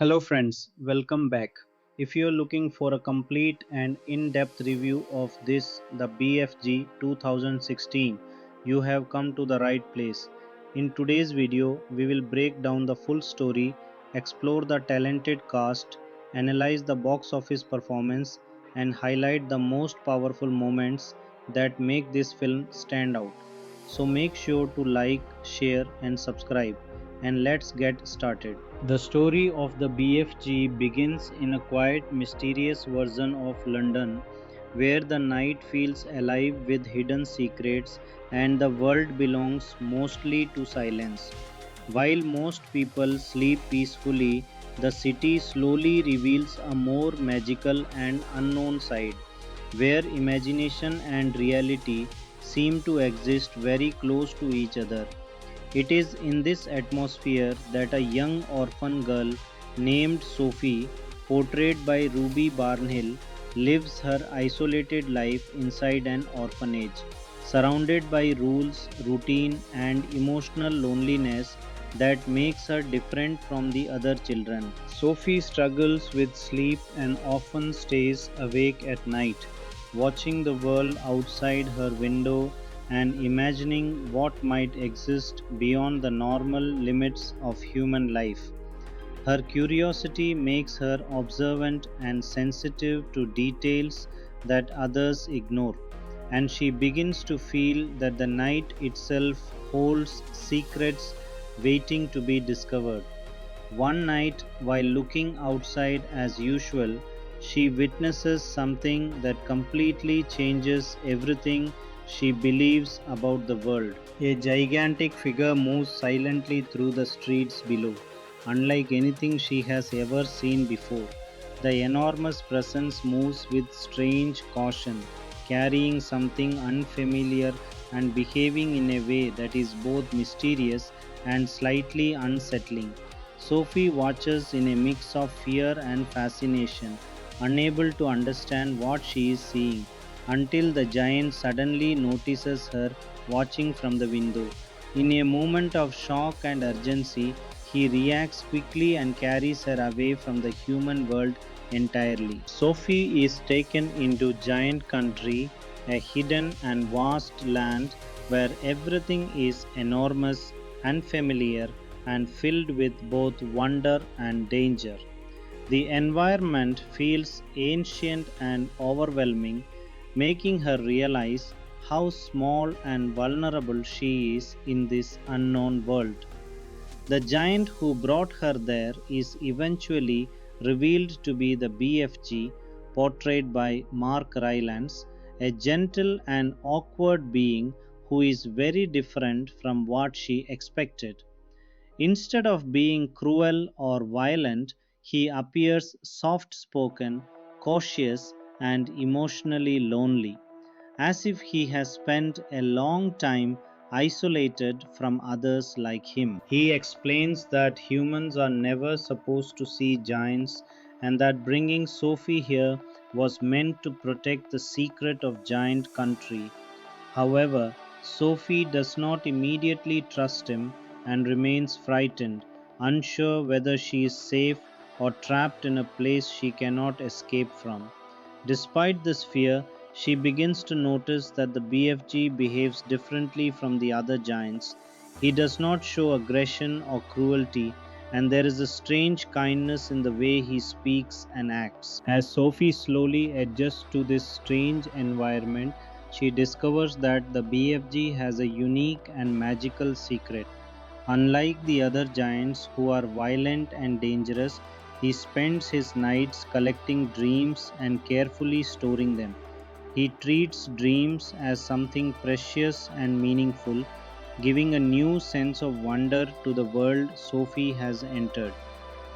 Hello friends, welcome back. If you're looking for a complete and in-depth review of this, the BFG 2016, you have come to the right place. In today's video, we will break down the full story, explore the talented cast, analyze the box office performance, and highlight the most powerful moments that make this film stand out. So make sure to like, share, and subscribe, and let's get started. The story of the BFG begins in a quiet, mysterious version of London where the night feels alive with hidden secrets and the world belongs mostly to silence. While most people sleep peacefully, the city slowly reveals a more magical and unknown side, where imagination and reality seem to exist very close to each other. It is in this atmosphere that a young orphan girl named Sophie, portrayed by Ruby Barnhill, lives her isolated life inside an orphanage, surrounded by rules, routine, and emotional loneliness that makes her different from the other children. Sophie struggles with sleep and often stays awake at night, watching the world outside her window and imagining what might exist beyond the normal limits of human life. Her curiosity makes her observant and sensitive to details that others ignore, and she begins to feel that the night itself holds secrets waiting to be discovered. One night, while looking outside as usual, she witnesses something that completely changes everything she believes about the world. A gigantic figure moves silently through the streets below, unlike anything she has ever seen before. The enormous presence moves with strange caution, carrying something unfamiliar and behaving in a way that is both mysterious and slightly unsettling. Sophie watches in a mix of fear and fascination, unable to understand what she is seeing, until the giant suddenly notices her watching from the window. In a moment of shock and urgency, he reacts quickly and carries her away from the human world entirely. Sophie is taken into giant country, a hidden and vast land where everything is enormous, unfamiliar, and filled with both wonder and danger. The environment feels ancient and overwhelming, making her realize how small and vulnerable she is in this unknown world. The giant who brought her there is eventually revealed to be the BFG, portrayed by Mark Rylance, a gentle and awkward being who is very different from what she expected. Instead of being cruel or violent, he appears soft spoken, cautious, and emotionally lonely, as if he has spent a long time isolated from others like him. He explains that humans are never supposed to see giants and that bringing Sophie here was meant to protect the secret of giant country. However, Sophie does not immediately trust him and remains frightened, unsure whether she is safe or trapped in a place she cannot escape from. Despite this fear, she begins to notice that the BFG behaves differently from the other giants. He does not show aggression or cruelty, and there is a strange kindness in the way he speaks and acts. As Sophie slowly adjusts to this strange environment, she discovers that the BFG has a unique and magical secret. Unlike the other giants who are violent and dangerous, he spends his nights collecting dreams and carefully storing them. He treats dreams as something precious and meaningful, giving a new sense of wonder to the world Sophie has entered.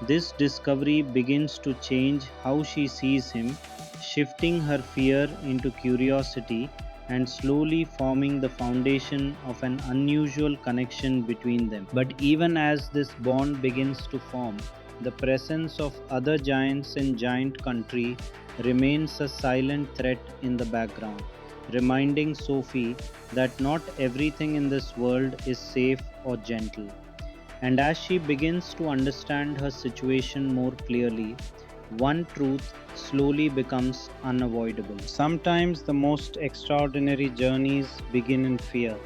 This discovery begins to change how she sees him, shifting her fear into curiosity and slowly forming the foundation of an unusual connection between them. But even as this bond begins to form, the presence of other giants in Giant Country remains a silent threat in the background, reminding Sophie that not everything in this world is safe or gentle. And as she begins to understand her situation more clearly, one truth slowly becomes unavoidable. Sometimes the most extraordinary journeys begin in fear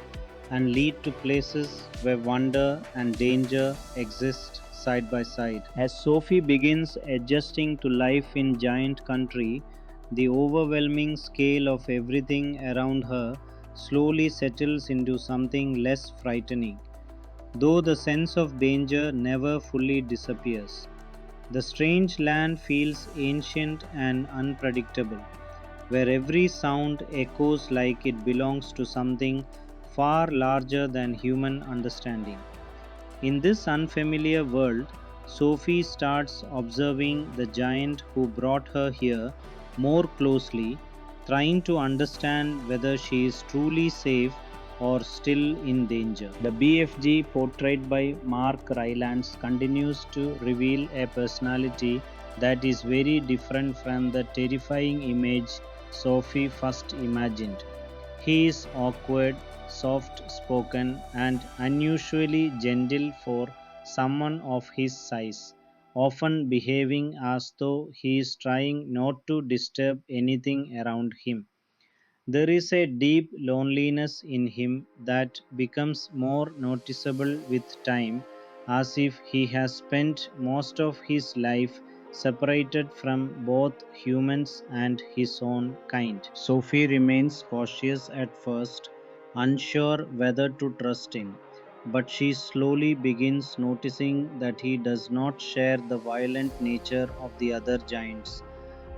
and lead to places where wonder and danger exist side by side. As Sophie begins adjusting to life in giant country, the overwhelming scale of everything around her slowly settles into something less frightening, though the sense of danger never fully disappears. The strange land feels ancient and unpredictable, where every sound echoes like it belongs to something far larger than human understanding. In this unfamiliar world, Sophie starts observing the giant who brought her here more closely, trying to understand whether she is truly safe or still in danger. The BFG portrayed by Mark Rylance continues to reveal a personality that is very different from the terrifying image Sophie first imagined. He is awkward, soft spoken, and unusually gentle for someone of his size, often behaving as though he is trying not to disturb anything around him. There is a deep loneliness in him that becomes more noticeable with time, as if he has spent most of his life separated from both humans and his own kind. Sophie remains cautious at first, unsure whether to trust him, but she slowly begins noticing that he does not share the violent nature of the other giants.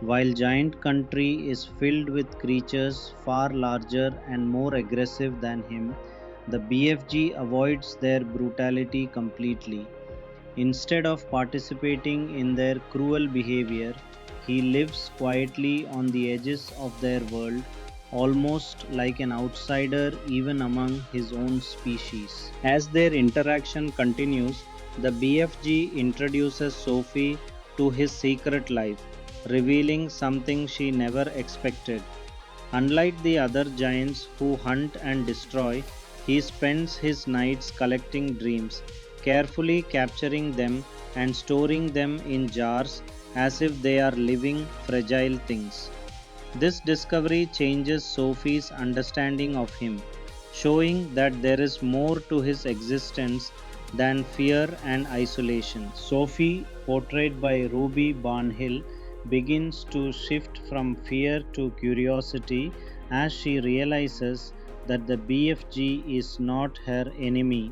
While Giant Country is filled with creatures far larger and more aggressive than him, the BFG avoids their brutality completely. Instead of participating in their cruel behavior, he lives quietly on the edges of their world, almost like an outsider even among his own species. As their interaction continues, the BFG introduces Sophie to his secret life, revealing something she never expected. Unlike the other giants who hunt and destroy, he spends his nights collecting dreams, carefully capturing them and storing them in jars as if they are living, fragile things. This discovery changes Sophie's understanding of him, showing that there is more to his existence than fear and isolation. Sophie, portrayed by Ruby Barnhill, begins to shift from fear to curiosity as she realizes that the BFG is not her enemy.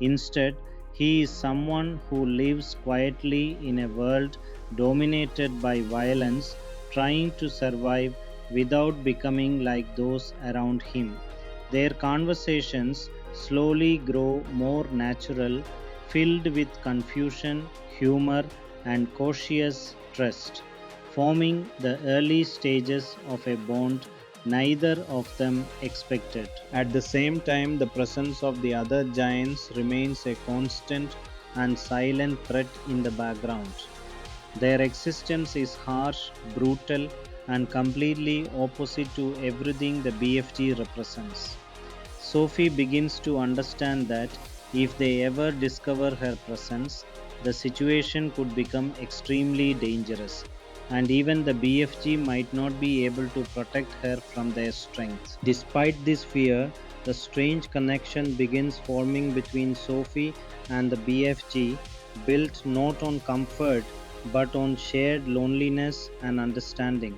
Instead, he is someone who lives quietly in a world dominated by violence, trying to survive without becoming like those around him. Their conversations slowly grow more natural, filled with confusion, humor, and cautious trust, forming the early stages of a bond neither of them expected. At the same time, the presence of the other giants remains a constant and silent threat in the background. Their existence is harsh, brutal, and completely opposite to everything the BFG represents. Sophie begins to understand that if they ever discover her presence, the situation could become extremely dangerous, and even the BFG might not be able to protect her from their strength. Despite this fear, the strange connection begins forming between Sophie and the BFG, built not on comfort but on shared loneliness and understanding.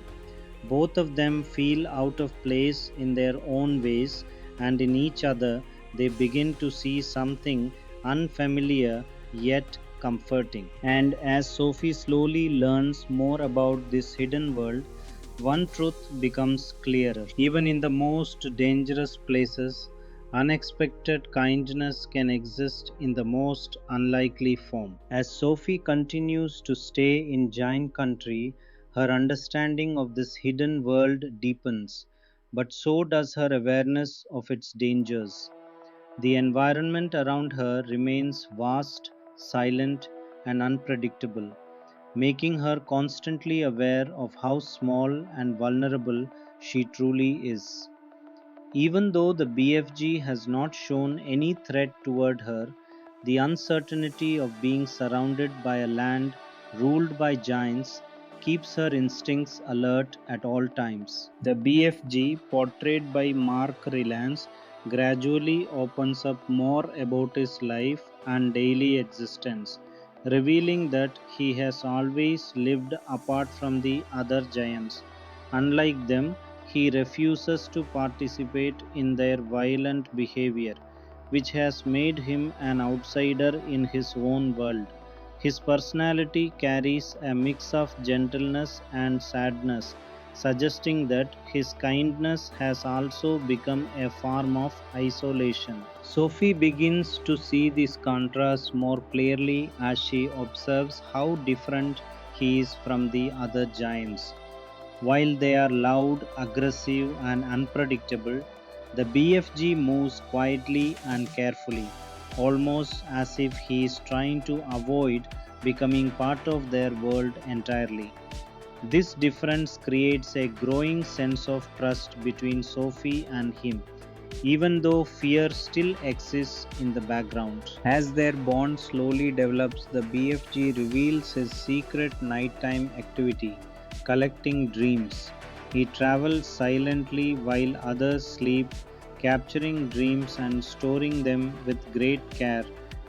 Both of them feel out of place in their own ways, and in each other they begin to see something unfamiliar yet comforting. And as Sophie slowly learns more about this hidden world, one truth becomes clearer. Even in the most dangerous places, unexpected kindness can exist in the most unlikely form. As Sophie continues to stay in Giant Country, her understanding of this hidden world deepens, but so does her awareness of its dangers. The environment around her remains vast, silent, and unpredictable, making her constantly aware of how small and vulnerable she truly is. Even though the BFG has not shown any threat toward her, The uncertainty of being surrounded by a land ruled by giants keeps her instincts alert at all times. The BFG, portrayed by Mark Rylance, gradually opens up more about his life and daily existence, revealing that he has always lived apart from the other giants. Unlike them, he refuses to participate in their violent behavior, which has made him an outsider in his own world. His personality carries a mix of gentleness and sadness, suggesting that his kindness has also become a form of isolation. Sophie begins to see this contrast more clearly as she observes how different he is from the other giants. While they are loud, aggressive, and unpredictable, the BFG moves quietly and carefully, almost as if he is trying to avoid becoming part of their world entirely. This difference creates a growing sense of trust between Sophie and him, even though fear still exists in the background. As their bond slowly develops, the BFG reveals his secret nighttime activity, collecting dreams. He travels silently while others sleep, capturing dreams and storing them with great care,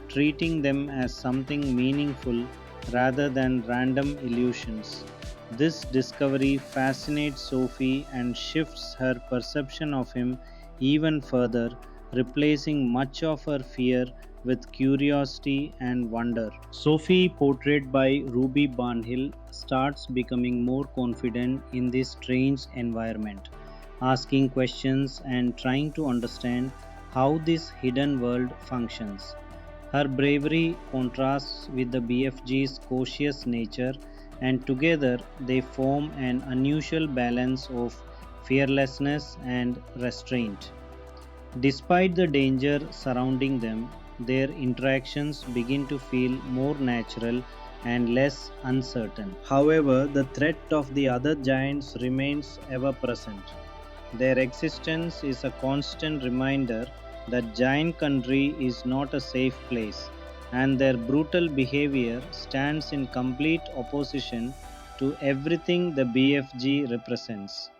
treating them as something meaningful rather than random illusions. This discovery fascinates Sophie and shifts her perception of him even further, replacing much of her fear with curiosity and wonder. Sophie, portrayed by Ruby Barnhill, starts becoming more confident in this strange environment, asking questions and trying to understand how this hidden world functions. Her bravery contrasts with the BFG's cautious nature, and together they form an unusual balance of fearlessness and restraint. Despite the danger surrounding them, their interactions begin to feel more natural and less uncertain. However, the threat of the other giants remains ever present. Their existence is a constant reminder that giant country is not a safe place, and their brutal behavior stands in complete opposition to everything the BFG represents.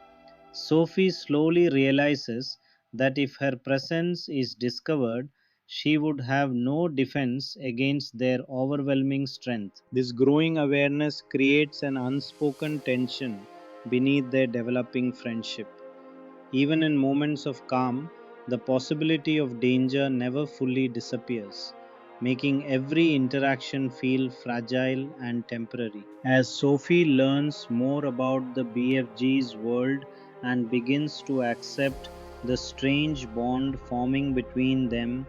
Sophie slowly realizes that if her presence is discovered, she would have no defense against their overwhelming strength. This growing awareness creates an unspoken tension beneath their developing friendship. Even in moments of calm, the possibility of danger never fully disappears, making every interaction feel fragile and temporary. As Sophie learns more about the BFG's world and begins to accept the strange bond forming between them,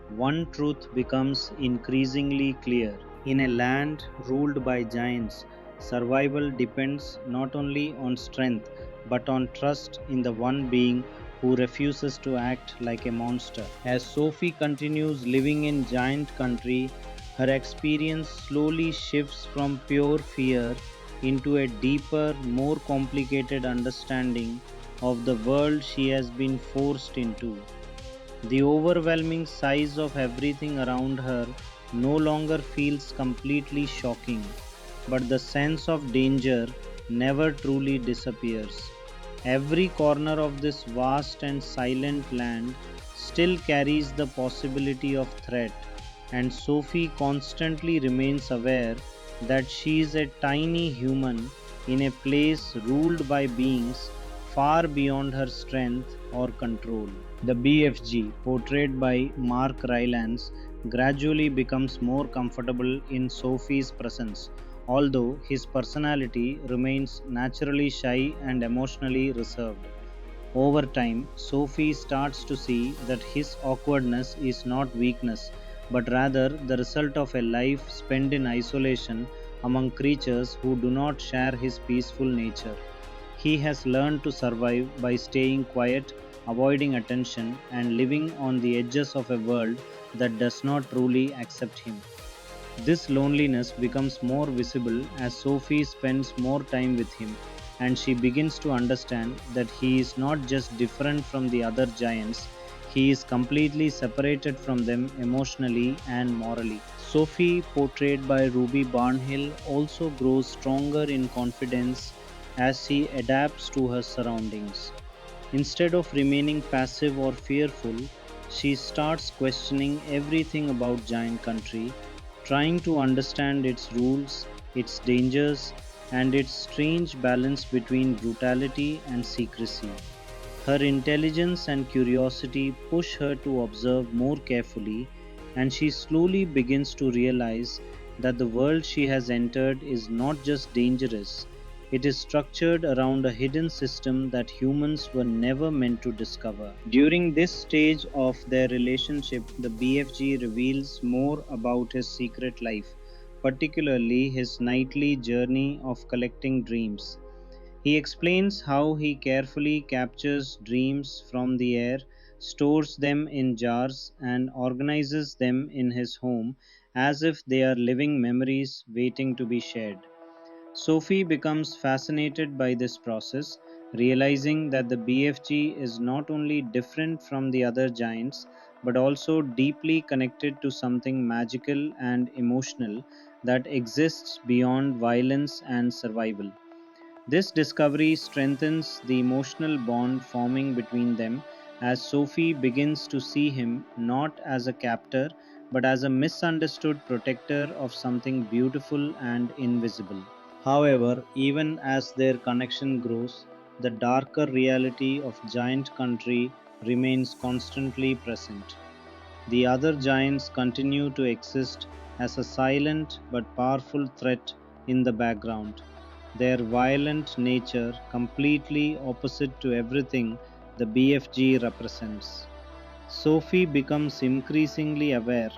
one truth becomes increasingly clear. In a land ruled by giants, survival depends not only on strength but on trust in the one being who refuses to act like a monster. As Sophie continues living in giant country, her experience slowly shifts from pure fear into a deeper, more complicated understanding of the world she has been forced into. The overwhelming size of everything around her no longer feels completely shocking, but the sense of danger never truly disappears. Every corner of this vast and silent land still carries the possibility of threat, and Sophie constantly remains aware that she is a tiny human in a place ruled by beings far beyond her strength or control. The BFG, portrayed by Mark Rylance, gradually becomes more comfortable in Sophie's presence, although his personality remains naturally shy and emotionally reserved. Over time, Sophie starts to see that his awkwardness is not weakness, but rather the result of a life spent in isolation among creatures who do not share his peaceful nature. He has learned to survive by staying quiet, avoiding attention, and living on the edges of a world that does not truly accept him. This loneliness becomes more visible as Sophie spends more time with him, and she begins to understand that he is not just different from the other giants, he is completely separated from them emotionally and morally. Sophie, portrayed by Ruby Barnhill, also grows stronger in confidence as she adapts to her surroundings. Instead of remaining passive or fearful, she starts questioning everything about Giant Country, trying to understand its rules, its dangers, and its strange balance between brutality and secrecy. Her intelligence and curiosity push her to observe more carefully, and she slowly begins to realize that the world she has entered is not just dangerous, it is structured around a hidden system that humans were never meant to discover. During this stage of their relationship, the BFG reveals more about his secret life, particularly his nightly journey of collecting dreams. He explains how he carefully captures dreams from the air, stores them in jars, and organizes them in his home as if they are living memories waiting to be shared. Sophie becomes fascinated by this process, realizing that the BFG is not only different from the other giants but also deeply connected to something magical and emotional that exists beyond violence and survival. This discovery strengthens the emotional bond forming between them as Sophie begins to see him not as a captor but as a misunderstood protector of something beautiful and invisible. However, even as their connection grows, the darker reality of Giant Country remains constantly present. The other giants continue to exist as a silent but powerful threat in the background, their violent nature completely opposite to everything the BFG represents. Sophie becomes increasingly aware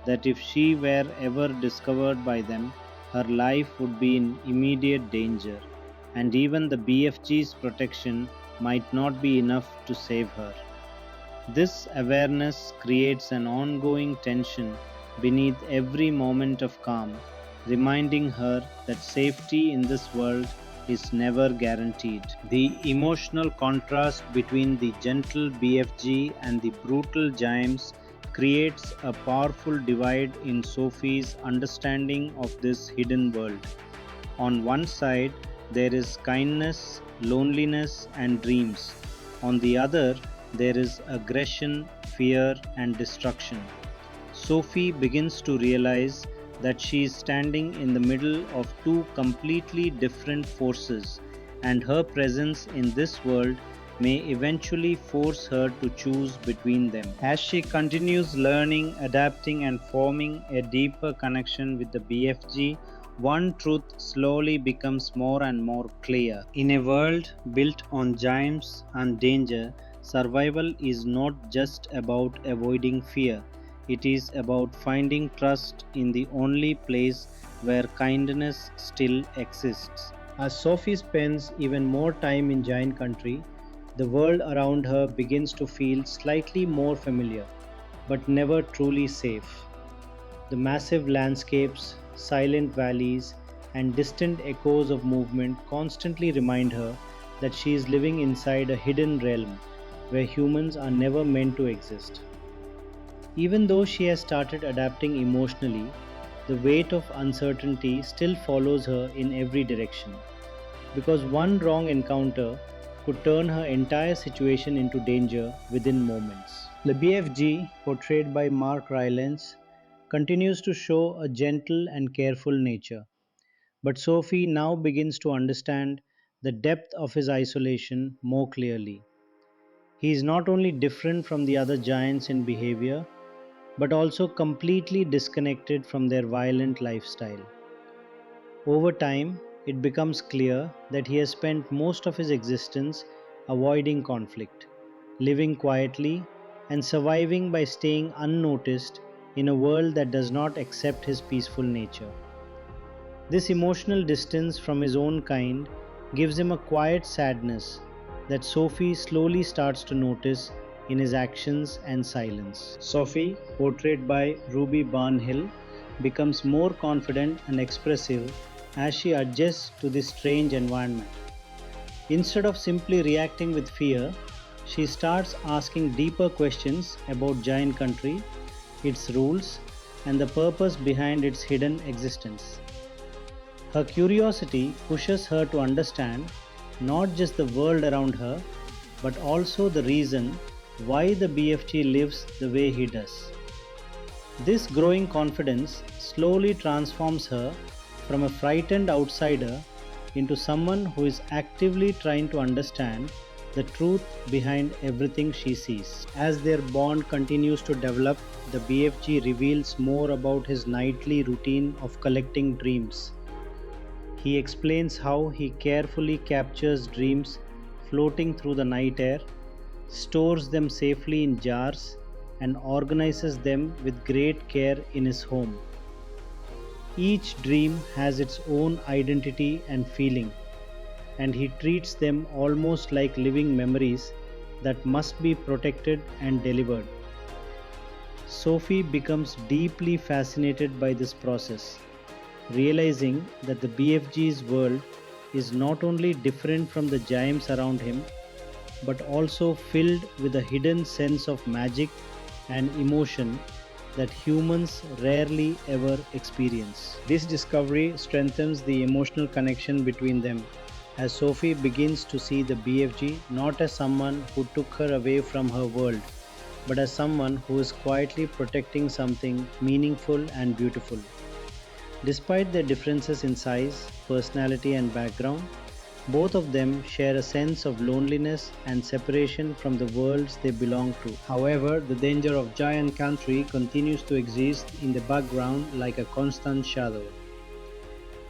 that if she were ever discovered by them, her life would be in immediate danger, and even the BFG's protection might not be enough to save her. This awareness creates an ongoing tension beneath every moment of calm, reminding her that safety in this world is never guaranteed. The emotional contrast between the gentle BFG and the brutal James creates a powerful divide in Sophie's understanding of this hidden world. On one side, there is kindness, loneliness, and dreams. On the other, there is aggression, fear, and destruction. Sophie begins to realize that she is standing in the middle of two completely different forces, and her presence in this world may eventually force her to choose between them. As she continues learning, adapting, and forming a deeper connection with the BFG, one truth slowly becomes more and more clear. In a world built on giants and danger, survival is not just about avoiding fear. It is about finding trust in the only place where kindness still exists. As Sophie spends even more time in Giant Country, the world around her begins to feel slightly more familiar, but never truly safe. The massive landscapes, silent valleys, and distant echoes of movement constantly remind her that she is living inside a hidden realm where humans are never meant to exist. Even though she has started adapting emotionally, the weight of uncertainty still follows her in every direction, because one wrong encounter could turn her entire situation into danger within moments. The BFG, portrayed by Mark Rylance, continues to show a gentle and careful nature, but Sophie now begins to understand the depth of his isolation more clearly. He is not only different from the other giants in behavior, but also completely disconnected from their violent lifestyle. Over time, it becomes clear that he has spent most of his existence avoiding conflict, living quietly, and surviving by staying unnoticed in a world that does not accept his peaceful nature. This emotional distance from his own kind gives him a quiet sadness that Sophie slowly starts to notice in his actions and silence. Sophie, portrayed by Ruby Barnhill, becomes more confident and expressive as she adjusts to this strange environment. Instead of simply reacting with fear, She starts asking deeper questions about Giant Country, its rules, and the purpose behind its hidden existence. Her curiosity pushes her to understand not just the world around her, but also the reason why the BFG lives the way he does. This growing confidence slowly transforms her from a frightened outsider into someone who is actively trying to understand the truth behind everything she sees. As their bond continues to develop, the BFG reveals more about his nightly routine of collecting dreams. He explains how he carefully captures dreams floating through the night air, stores them safely in jars, and organizes them with great care in his home. Each dream has its own identity and feeling, and he treats them almost like living memories that must be protected and delivered. Sophie becomes deeply fascinated by this process, realizing that the BFG's world is not only different from the giants around him, but also filled with a hidden sense of magic and emotion that humans rarely ever experience. This discovery strengthens the emotional connection between them as Sophie begins to see the BFG not as someone who took her away from her world, but as someone who is quietly protecting something meaningful and beautiful. Despite their differences in size, personality, and background, both of them share a sense of loneliness and separation from the worlds they belong to. However, the danger of Giant Country continues to exist in the background like a constant shadow.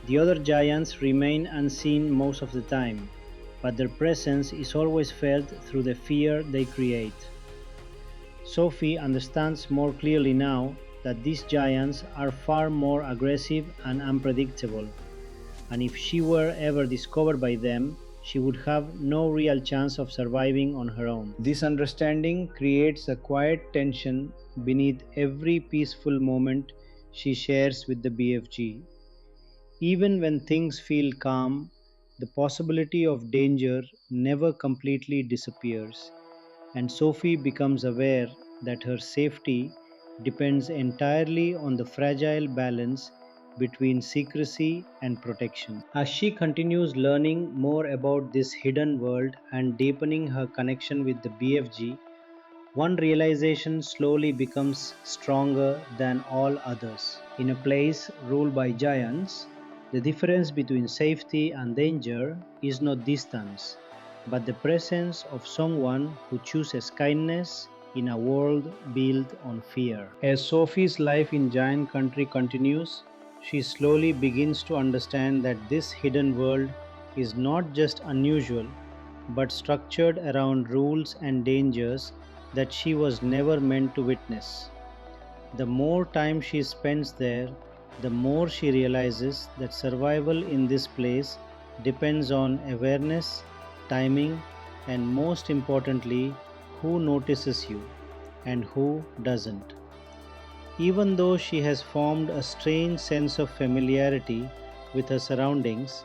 The other giants remain unseen most of the time, but their presence is always felt through the fear they create. Sophie understands more clearly now that these giants are far more aggressive and unpredictable, and if she were ever discovered by them, she would have no real chance of surviving on her own. This understanding creates a quiet tension beneath every peaceful moment she shares with the BFG. Even when things feel calm, the possibility of danger never completely disappears, and Sophie becomes aware that her safety depends entirely on the fragile balance between secrecy and protection. As she continues learning more about this hidden world and deepening her connection with the BFG, one realization slowly becomes stronger than all others. In a place ruled by giants, the difference between safety and danger is not distance, but the presence of someone who chooses kindness in a world built on fear. As Sophie's life in Giant Country continues, she slowly begins to understand that this hidden world is not just unusual, but structured around rules and dangers that she was never meant to witness. The more time she spends there, the more she realizes that survival in this place depends on awareness, timing, and most importantly, who notices you and who doesn't. Even though she has formed a strange sense of familiarity with her surroundings,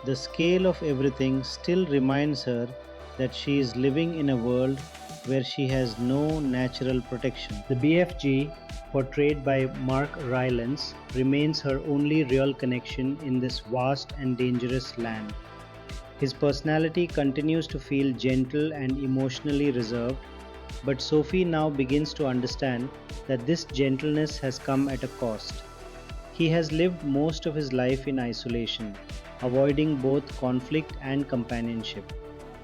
the scale of everything still reminds her that she is living in a world where she has no natural protection. The BFG, portrayed by Rylance, remains her only real connection in this vast and dangerous land. His personality continues to feel gentle and emotionally reserved, but Sophie now begins to understand that this gentleness has come at a cost. He has lived most of his life in isolation, avoiding both conflict and companionship,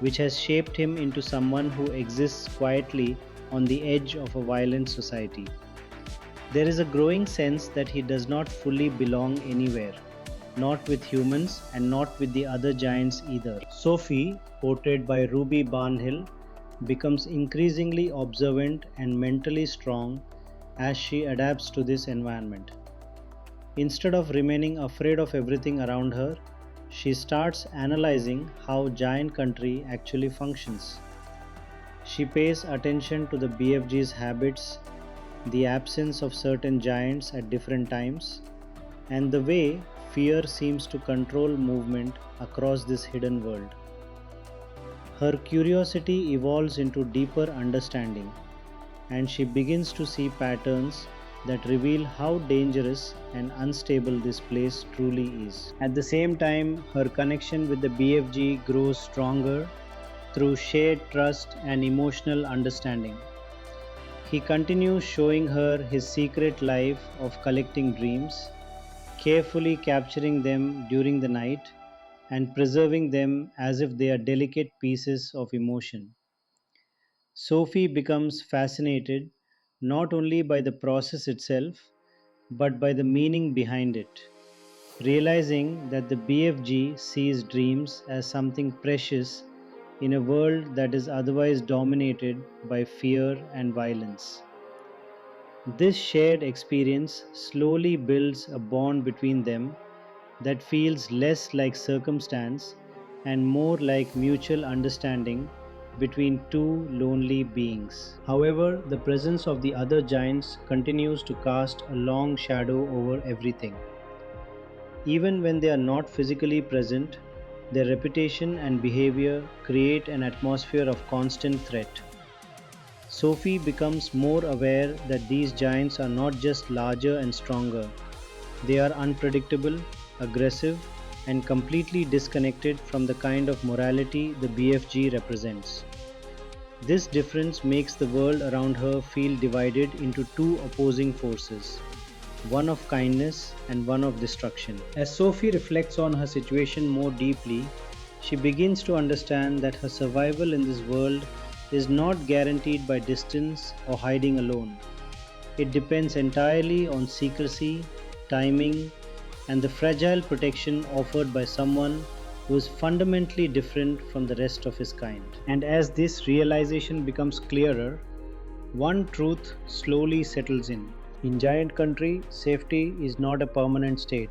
which has shaped him into someone who exists quietly on the edge of a violent society. There is a growing sense that he does not fully belong anywhere, not with humans and not with the other giants either. Sophie, portrayed by Barnhill, becomes increasingly observant and mentally strong as she adapts to this environment. Instead of remaining afraid of everything around her, she starts analyzing how Giant Country actually functions. She pays attention to the BFG's habits, the absence of certain giants at different times, and the way fear seems to control movement across this hidden world. Her curiosity evolves into deeper understanding, and she begins to see patterns that reveal how dangerous and unstable this place truly is. At the same time, her connection with the BFG grows stronger through shared trust and emotional understanding. He continues showing her his secret life of collecting dreams, carefully capturing them during the night, and preserving them as if they are delicate pieces of emotion. Sophie becomes fascinated not only by the process itself but by the meaning behind it, realizing that the BFG sees dreams as something precious in a world that is otherwise dominated by fear and violence. This shared experience slowly builds a bond between them that feels less like circumstance and more like mutual understanding between two lonely beings. However, the presence of the other giants continues to cast a long shadow over everything. Even when they are not physically present, their reputation and behavior create an atmosphere of constant threat. Sophie becomes more aware that these giants are not just larger and stronger, they are unpredictable, aggressive, and completely disconnected from the kind of morality the BFG represents. This difference makes the world around her feel divided into two opposing forces, one of kindness and one of destruction. As Sophie reflects on her situation more deeply, she begins to understand that her survival in this world is not guaranteed by distance or hiding alone. It depends entirely on secrecy, timing, and the fragile protection offered by someone who is fundamentally different from the rest of his kind. And as this realization becomes clearer, one truth slowly settles in. In giant country, safety is not a permanent state.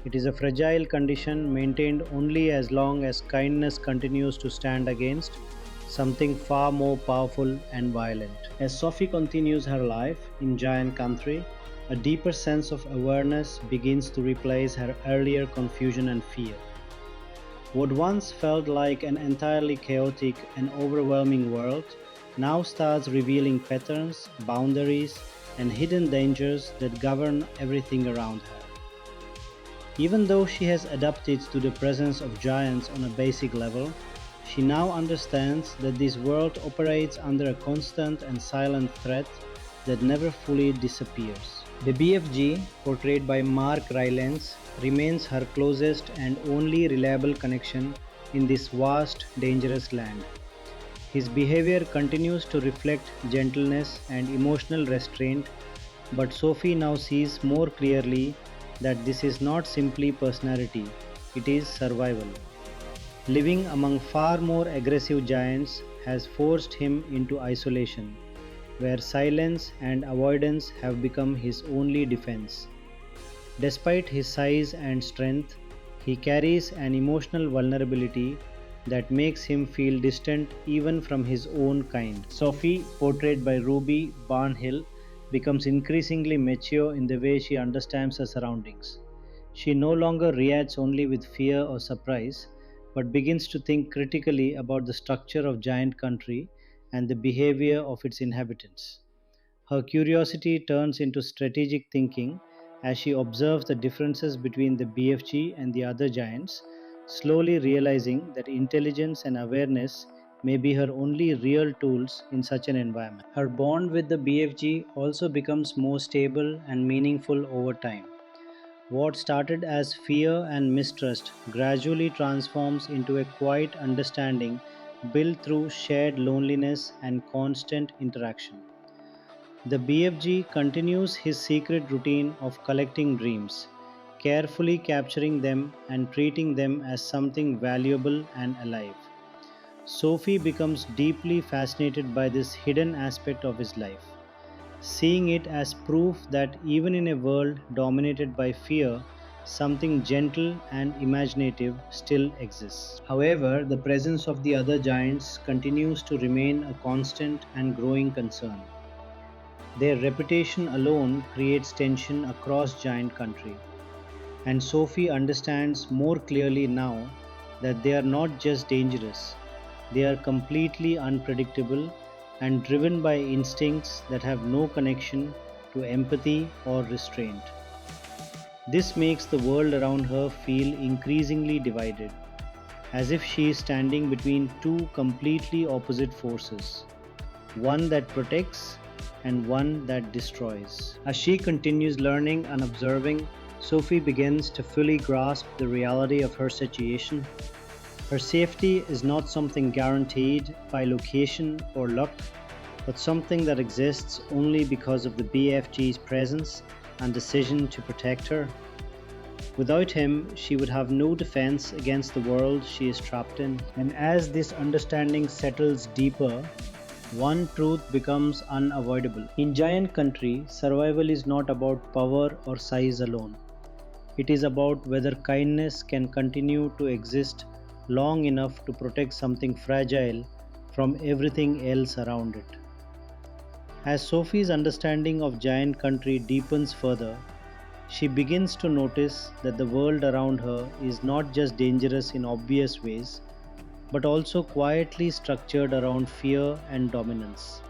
It is a fragile condition maintained only as long as kindness continues to stand against something far more powerful and violent. As Sophie continues her life in giant country, a deeper sense of awareness begins to replace her earlier confusion and fear. What once felt like an entirely chaotic and overwhelming world now starts revealing patterns, boundaries, and hidden dangers that govern everything around her. Even though she has adapted to the presence of giants on a basic level, she now understands that this world operates under a constant and silent threat that never fully disappears. The BFG, portrayed by Rylance, remains her closest and only reliable connection in this vast, dangerous land. His behavior continues to reflect gentleness and emotional restraint, but Sophie now sees more clearly that this is not simply personality, it is survival. Living among far more aggressive giants has forced him into isolation, where silence and avoidance have become his only defense. Despite his size and strength, he carries an emotional vulnerability that makes him feel distant even from his own kind. Sophie, portrayed by Barnhill, becomes increasingly mature in the way she understands her surroundings. She no longer reacts only with fear or surprise, but begins to think critically about the structure of giant country and the behavior of its inhabitants. Her curiosity turns into strategic thinking as she observes the differences between the BFG and the other giants, slowly realizing that intelligence and awareness may be her only real tools in such an environment. Her bond with the BFG also becomes more stable and meaningful over time. What started as fear and mistrust gradually transforms into a quiet understanding built through shared loneliness and constant interaction. The BFG continues his secret routine of collecting dreams, carefully capturing them and treating them as something valuable and alive. Sophie becomes deeply fascinated by this hidden aspect of his life, seeing it as proof that even in a world dominated by fear, something gentle and imaginative still exists. However, the presence of the other giants continues to remain a constant and growing concern. Their reputation alone creates tension across giant country, and Sophie understands more clearly now that they are not just dangerous, They are completely unpredictable and driven by instincts that have no connection to empathy or restraint. This makes the world around her feel increasingly divided, as if she is standing between two completely opposite forces, one that protects and one that destroys. As she continues learning and observing, Sophie begins to fully grasp the reality of her situation. Her safety is not something guaranteed by location or luck, but something that exists only because of the BFG's presence and decision to protect her. Without him, she would have no defense against the world she is trapped in. And as this understanding settles deeper, one truth becomes unavoidable. In giant country, survival is not about power or size alone. It is about whether kindness can continue to exist long enough to protect something fragile from everything else around it. As Sophie's understanding of giant country deepens further, she begins to notice that the world around her is not just dangerous in obvious ways, but also quietly structured around fear and dominance.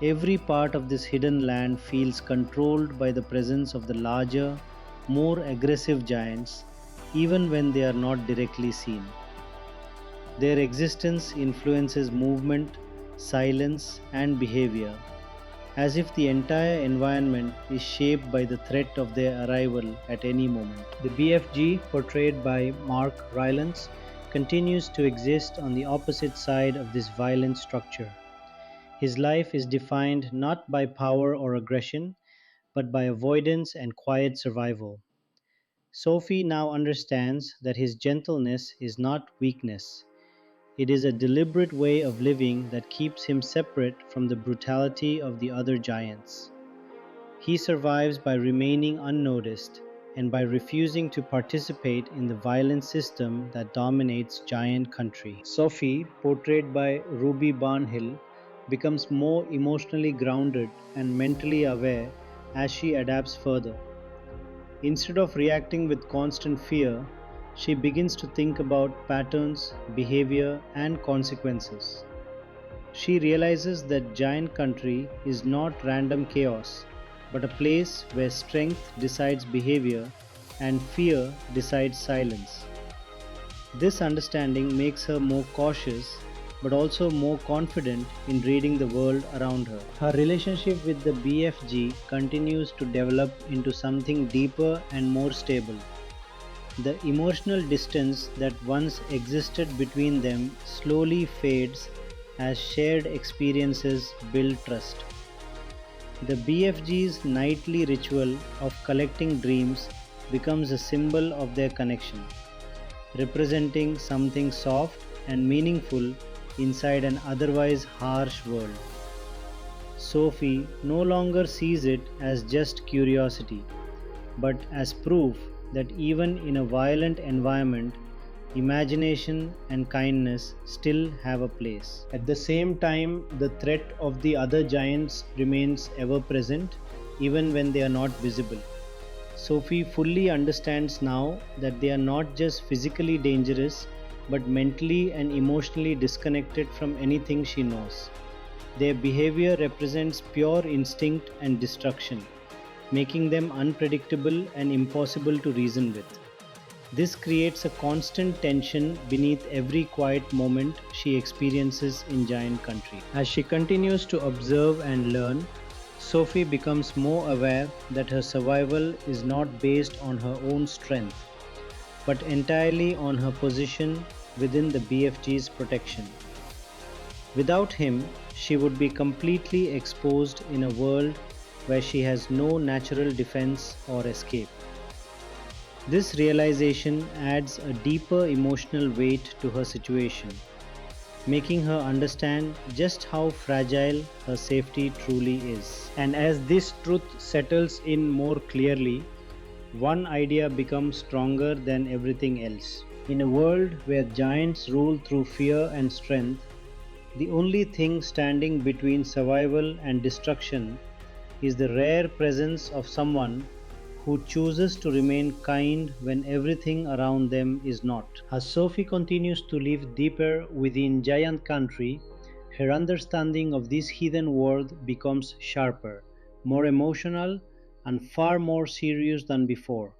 Every part of this hidden land feels controlled by the presence of the larger, more aggressive giants, even when they are not directly seen. Their existence influences movement, silence, and behavior, as if the entire environment is shaped by the threat of their arrival at any moment. The BFG, portrayed by Rylance, continues to exist on the opposite side of this violent structure. His life is defined not by power or aggression, but by avoidance and quiet survival. Sophie now understands that his gentleness is not weakness. It is a deliberate way of living that keeps him separate from the brutality of the other giants. He survives by remaining unnoticed and by refusing to participate in the violent system that dominates giant country. Sophie, portrayed by Ruby Barnhill, becomes more emotionally grounded and mentally aware as she adapts further. Instead of reacting with constant fear, she begins to think about patterns, behavior, and consequences. She realizes that giant country is not random chaos, but a place where strength decides behavior and fear decides silence. This understanding makes her more cautious but also more confident in reading the world around her. Her relationship with the BFG continues to develop into something deeper and more stable. The emotional distance that once existed between them slowly fades as shared experiences build trust. The BFG's nightly ritual of collecting dreams becomes a symbol of their connection, representing something soft and meaningful inside an otherwise harsh world. Sophie no longer sees it as just curiosity, but as proof that even in a violent environment, imagination and kindness still have a place. At the same time, the threat of the other giants remains ever present, even when they are not visible. Sophie fully understands now that they are not just physically dangerous, but mentally and emotionally disconnected from anything she knows. Their behavior represents pure instinct and destruction, making them unpredictable and impossible to reason with. This creates a constant tension beneath every quiet moment she experiences in giant country. As she continues to observe and learn, Sophie becomes more aware that her survival is not based on her own strength, but entirely on her position within the BFG's protection. Without him, she would be completely exposed in a world where she has no natural defense or escape. This realization adds a deeper emotional weight to her situation, making her understand just how fragile her safety truly is. And as this truth settles in more clearly, one idea becomes stronger than everything else. In a world where giants rule through fear and strength, the only thing standing between survival and destruction is the rare presence of someone who chooses to remain kind when everything around them is not. As Sophie continues to live deeper within Giant Country, her understanding of this hidden world becomes sharper, more emotional, and far more serious than before.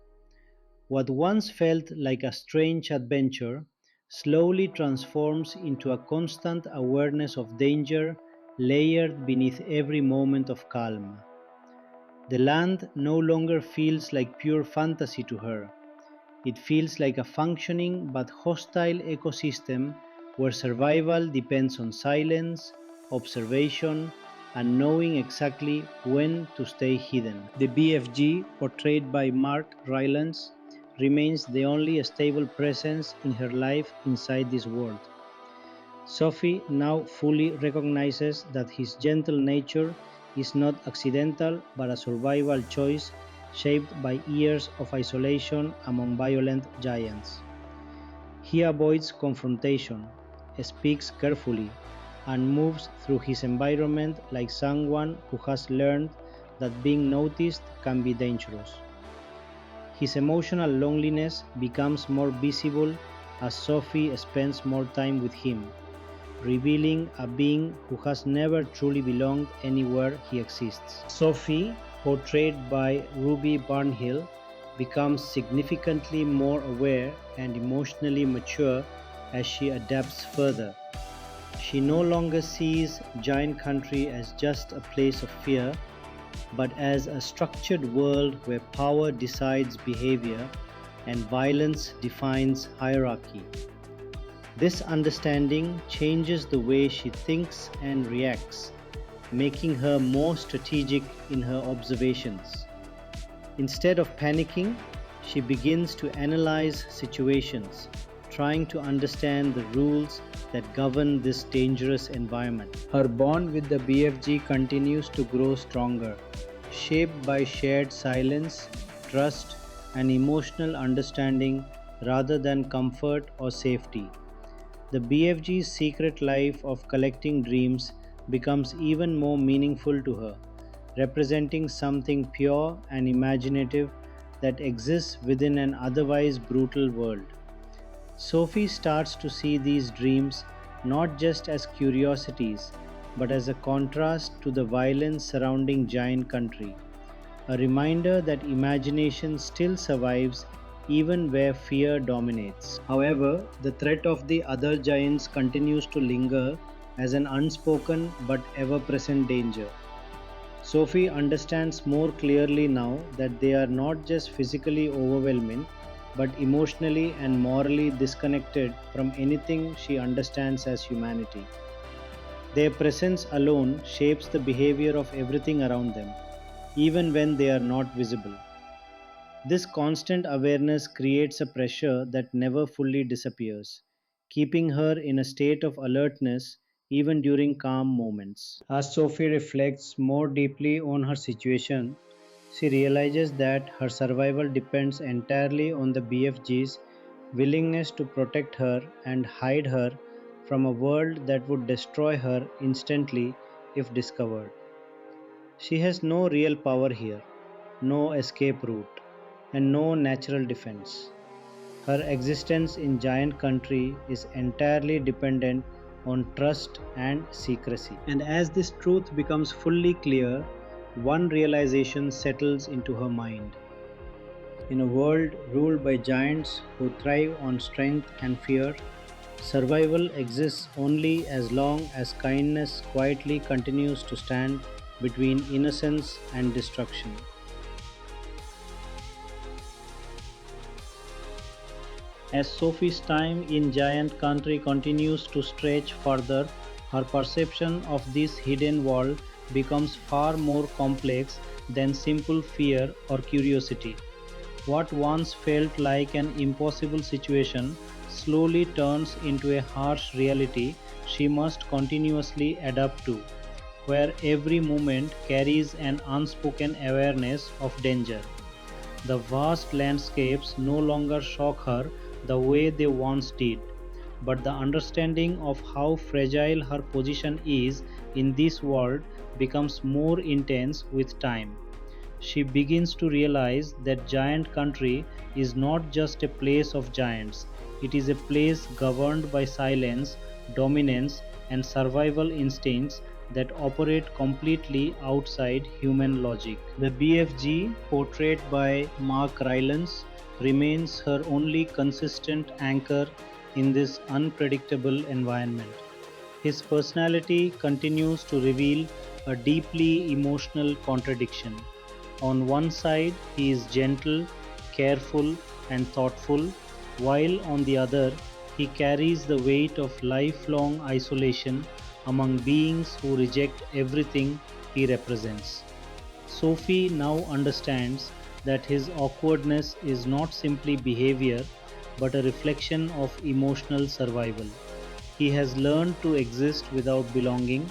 What once felt like a strange adventure slowly transforms into a constant awareness of danger layered beneath every moment of calm. The land no longer feels like pure fantasy to her. It feels like a functioning but hostile ecosystem where survival depends on silence, observation, and knowing exactly when to stay hidden. The BFG, portrayed by Rylance, remains the only stable presence in her life inside this world. Sophie now fully recognizes that his gentle nature is not accidental but a survival choice shaped by years of isolation among violent giants. He avoids confrontation, speaks carefully, and moves through his environment like someone who has learned that being noticed can be dangerous. His emotional loneliness becomes more visible as Sophie spends more time with him, revealing a being who has never truly belonged anywhere he exists. Sophie, portrayed by Ruby Barnhill, becomes significantly more aware and emotionally mature as she adapts further. She no longer sees Giant Country as just a place of fear, but as a structured world where power decides behavior and violence defines hierarchy. This understanding changes the way she thinks and reacts, making her more strategic in her observations. Instead of panicking, she begins to analyze situations, trying to understand the rules that govern this dangerous environment. Her bond with the BFG continues to grow stronger, shaped by shared silence, trust, and emotional understanding rather than comfort or safety. The BFG's secret life of collecting dreams becomes even more meaningful to her, representing something pure and imaginative that exists within an otherwise brutal world. Sophie starts to see these dreams not just as curiosities, but as a contrast to the violence surrounding Giant Country, a reminder that imagination still survives even where fear dominates. However, the threat of the other giants continues to linger as an unspoken but ever present danger. Sophie understands more clearly now that they are not just physically overwhelming, but emotionally and morally disconnected from anything she understands as humanity. Their presence alone shapes the behavior of everything around them, even when they are not visible. This constant awareness creates a pressure that never fully disappears, keeping her in a state of alertness even during calm moments. As Sophie reflects more deeply on her situation, she realizes that her survival depends entirely on the BFG's willingness to protect her and hide her from a world that would destroy her instantly if discovered. She has no real power here, no escape route, and no natural defense. Her existence in Giant Country is entirely dependent on trust and secrecy. And as this truth becomes fully clear, one realization settles into her mind. In a world ruled by giants who thrive on strength and fear, survival exists only as long as kindness quietly continues to stand between innocence and destruction. As Sophie's time in Giant Country continues to stretch further, her perception of this hidden world becomes far more complex than simple fear or curiosity. What once felt like an impossible situation slowly turns into a harsh reality she must continuously adapt to, where every moment carries an unspoken awareness of danger. The vast landscapes no longer shock her the way they once did, but the understanding of how fragile her position is in this world becomes more intense with time. she begins to realize that Giant Country is not just a place of giants, it is a place governed by silence, dominance, and survival instincts that operate completely outside human logic. The BFG, portrayed by Mark Rylance, remains her only consistent anchor in this unpredictable environment. His personality continues to reveal a deeply emotional contradiction. On one side, he is gentle, careful, and thoughtful, while on the other, he carries the weight of lifelong isolation among beings who reject everything he represents. Sophie now understands that his awkwardness is not simply behavior but a reflection of emotional survival. He has learned to exist without belonging,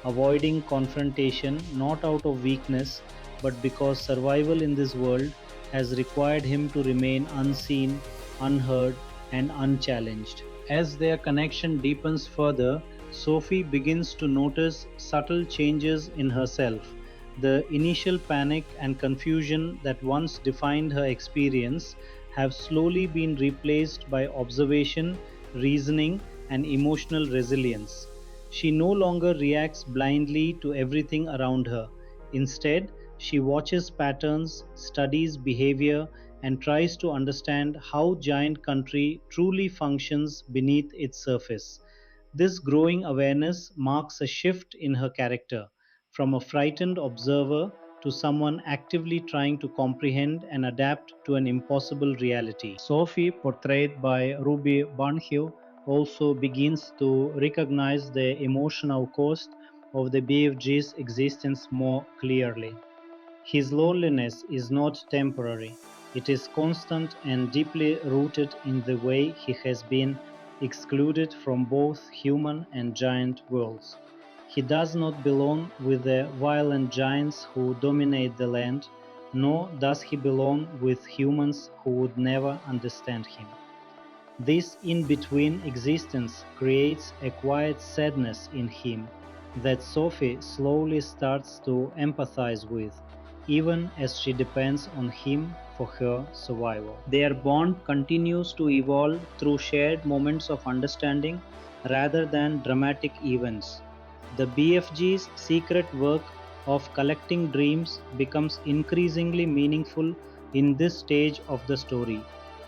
avoiding confrontation not out of weakness but because survival in this world has required him to remain unseen, unheard, and unchallenged. As their connection deepens further, Sophie begins to notice subtle changes in herself. The initial panic and confusion that once defined her experience have slowly been replaced by observation, reasoning, and emotional resilience. She no longer reacts blindly to everything around her. Instead, she watches patterns, studies behavior, and tries to understand how Giant Country truly functions beneath its surface. This growing awareness marks a shift in her character, from a frightened observer to someone actively trying to comprehend and adapt to an impossible reality. Sophie, portrayed by Ruby Barnhill, also begins to recognize the emotional cost of the BFG's existence more clearly. His loneliness is not temporary, it is constant and deeply rooted in the way he has been excluded from both human and giant worlds. He does not belong with the violent giants who dominate the land, nor does he belong with humans who would never understand him. This in between existence creates a quiet sadness in him that Sophie slowly starts to empathize with, even as she depends on him for her survival. Their bond continues to evolve through shared moments of understanding rather than dramatic events. The BFG's secret work of collecting dreams becomes increasingly meaningful in this stage of the story.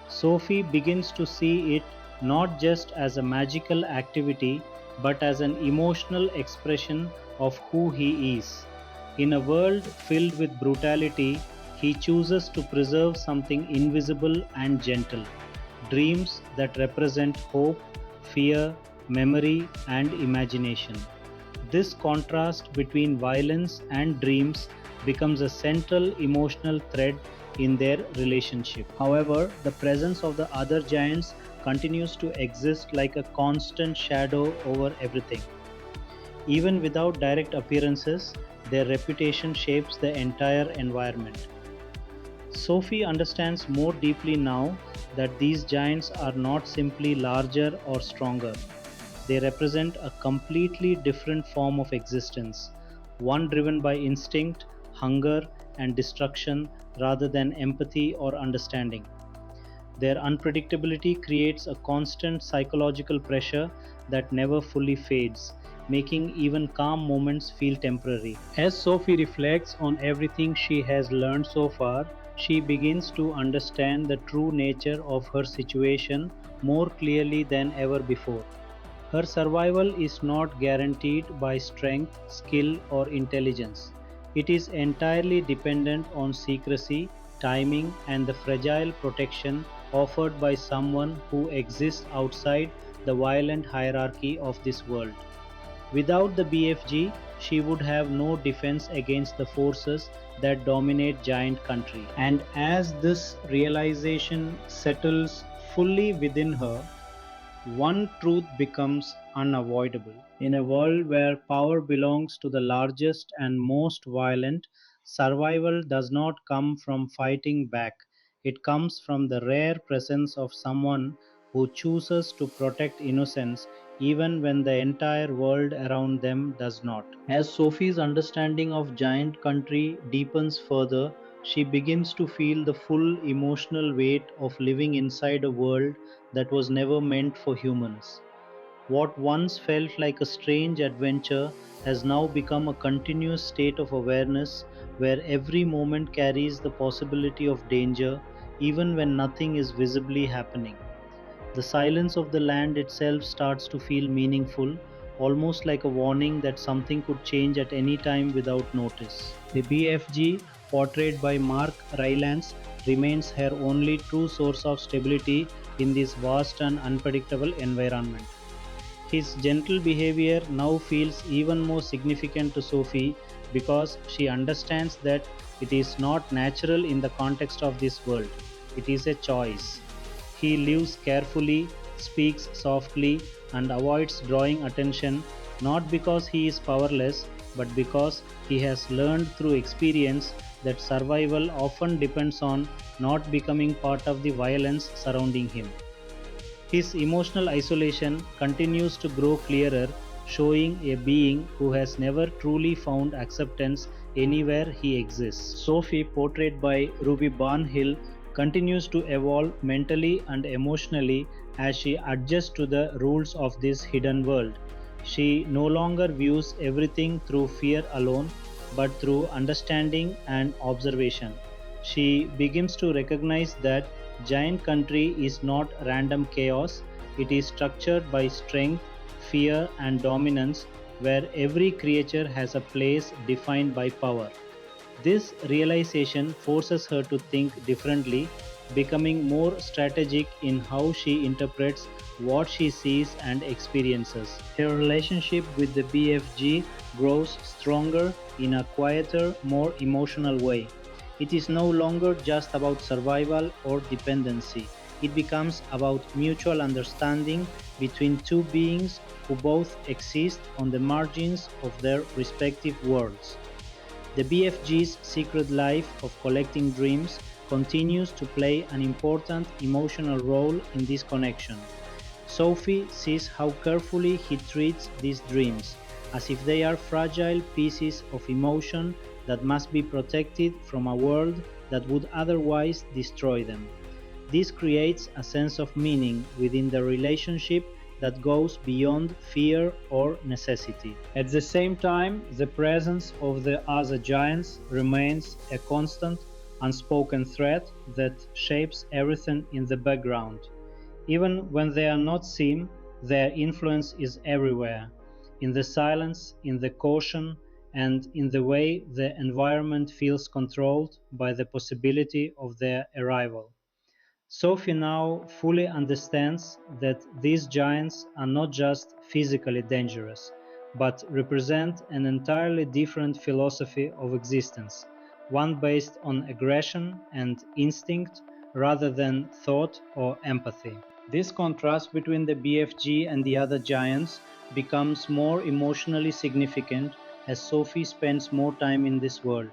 Sophie begins to see it not just as a magical activity but as an emotional expression of who he is. In a world filled with brutality, he chooses to preserve something invisible and gentle, dreams that represent hope, fear, memory, and imagination. This contrast between violence and dreams becomes a central emotional thread in their relationship. However, the presence of the other giants continues to exist like a constant shadow over everything. Even without direct appearances, their reputation shapes the entire environment. Sophie understands more deeply now that these giants are not simply larger or stronger. They represent a completely different form of existence, one driven by instinct, hunger, and destruction rather than empathy or understanding. Their unpredictability creates a constant psychological pressure that never fully fades, making even calm moments feel temporary. As Sophie reflects on everything she has learned so far, she begins to understand the true nature of her situation more clearly than ever before. Her survival is not guaranteed by strength, skill, or intelligence. It is entirely dependent on secrecy, timing, and the fragile protection offered by someone who exists outside the violent hierarchy of this world. Without the BFG, she would have no defense against the forces that dominate Giant Country. And as this realization settles fully within her, one truth becomes unavoidable. In a world where power belongs to the largest and most violent, survival does not come from fighting back. It comes from the rare presence of someone who chooses to protect innocence even when the entire world around them does not. As Sophie's understanding of Giant Country deepens further, she begins to feel the full emotional weight of living inside a world that was never meant for humans. What once felt like a strange adventure has now become a continuous state of awareness where every moment carries the possibility of danger even when nothing is visibly happening. The silence of the land itself starts to feel meaningful, almost like a warning that something could change at any time without notice. The BFG, portrayed by Mark Rylance, remains her only true source of stability in this vast and unpredictable environment. His gentle behavior now feels even more significant to Sophie because she understands that it is not natural in the context of this world. It is a choice. He lives carefully, speaks softly, and avoids drawing attention not because he is powerless, but because he has learned through experience that survival often depends on not becoming part of the violence surrounding him. His emotional isolation continues to grow clearer, showing a being who has never truly found acceptance anywhere he exists. Sophie, portrayed by Ruby Barnhill, continues to evolve mentally and emotionally as she adjusts to the rules of this hidden world. She no longer views everything through fear alone, but through understanding and observation. She begins to recognize that Giant Country is not random chaos, it is structured by strength, fear, and dominance, where every creature has a place defined by power. This realization forces her to think differently, becoming more strategic in how she interprets what she sees and experiences. Her relationship with the BFG grows stronger in a quieter, more emotional way. It is no longer just about survival or dependency. It becomes about mutual understanding between two beings who both exist on the margins of their respective worlds. The BFG's secret life of collecting dreams continues to play an important emotional role in this connection. Sophie sees how carefully he treats these dreams, as if they are fragile pieces of emotion that must be protected from a world that would otherwise destroy them. This creates a sense of meaning within the relationship that goes beyond fear or necessity. At the same time, the presence of the other giants remains a constant, unspoken threat that shapes everything in the background. Even when they are not seen, their influence is everywhere, in the silence, in the caution, and in the way the environment feels controlled by the possibility of their arrival. Sophie now fully understands that these giants are not just physically dangerous, but represent an entirely different philosophy of existence, one based on aggression and instinct rather than thought or empathy. This contrast between the BFG and the other giants becomes more emotionally significant as Sophie spends more time in this world.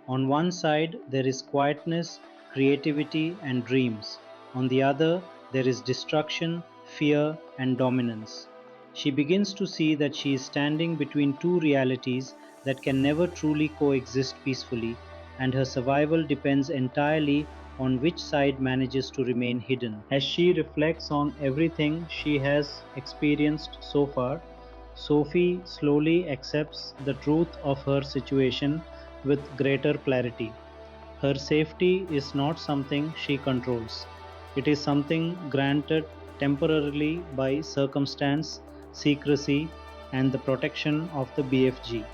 On one side, there is quietness, creativity, and dreams. On the other, there is destruction, fear, and dominance. She begins to see that she is standing between two realities that can never truly coexist peacefully, and her survival depends entirely on which side manages to remain hidden. As she reflects on everything she has experienced so far, Sophie slowly accepts the truth of her situation with greater clarity. Her safety is not something she controls. It is something granted temporarily by circumstance, secrecy, and the protection of the BFG.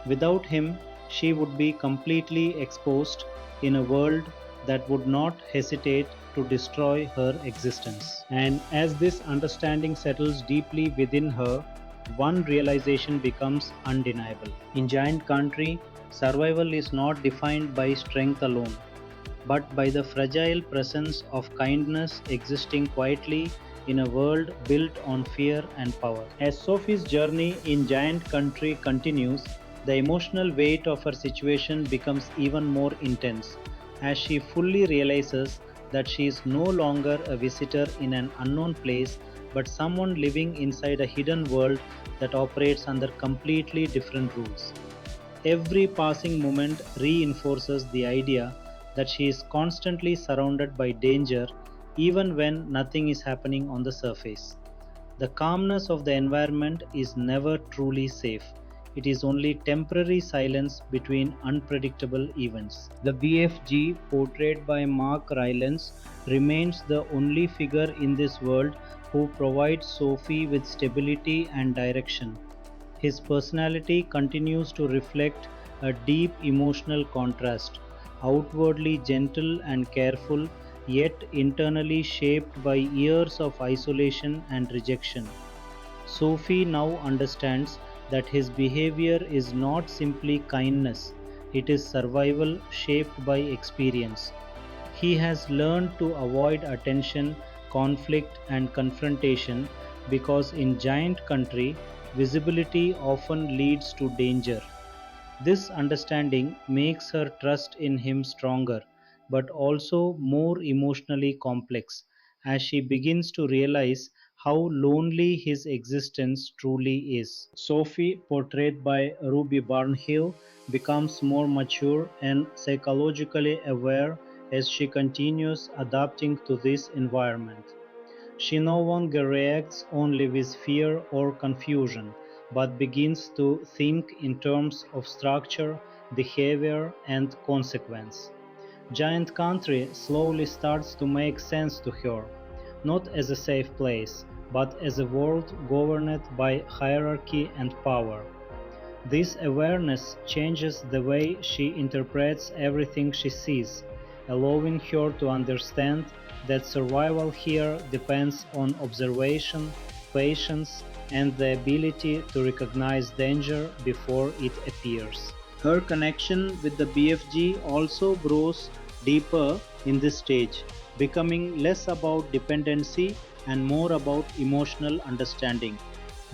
Without him, she would be completely exposed in a world that would not hesitate to destroy her existence. And as this understanding settles deeply within her, one realization becomes undeniable. In Giant Country, survival is not defined by strength alone, but by the fragile presence of kindness existing quietly in a world built on fear and power. As Sophie's journey in Giant Country continues, the emotional weight of her situation becomes even more intense as she fully realizes that she is no longer a visitor in an unknown place but someone living inside a hidden world that operates under completely different rules. Every passing moment reinforces the idea that she is constantly surrounded by danger even when nothing is happening on the surface. The calmness of the environment is never truly safe. It is only temporary silence between unpredictable events. The BFG, portrayed by Mark Rylance, remains the only figure in this world who provides Sophie with stability and direction. His personality continues to reflect a deep emotional contrast, outwardly gentle and careful, yet internally shaped by years of isolation and rejection. Sophie now understands that his behavior is not simply kindness, it is survival shaped by experience. He has learned to avoid attention, conflict, and confrontation because in giant country, visibility often leads to danger. This understanding makes her trust in him stronger, but also more emotionally complex as she begins to realize how lonely his existence truly is. Sophie, portrayed by Ruby Barnhill, becomes more mature and psychologically aware as she continues adapting to this environment. She no longer reacts only with fear or confusion, but begins to think in terms of structure, behavior, and consequence. Giant Country slowly starts to make sense to her, not as a safe place, but as a world governed by hierarchy and power. This awareness changes the way she interprets everything she sees, allowing her to understand that survival here depends on observation, patience, and the ability to recognize danger before it appears. Her connection with the BFG also grows deeper in this stage, becoming less about dependency and more about emotional understanding.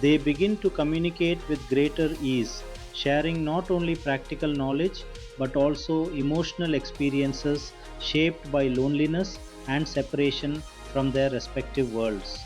They begin to communicate with greater ease, sharing not only practical knowledge but also emotional experiences shaped by loneliness and separation from their respective worlds.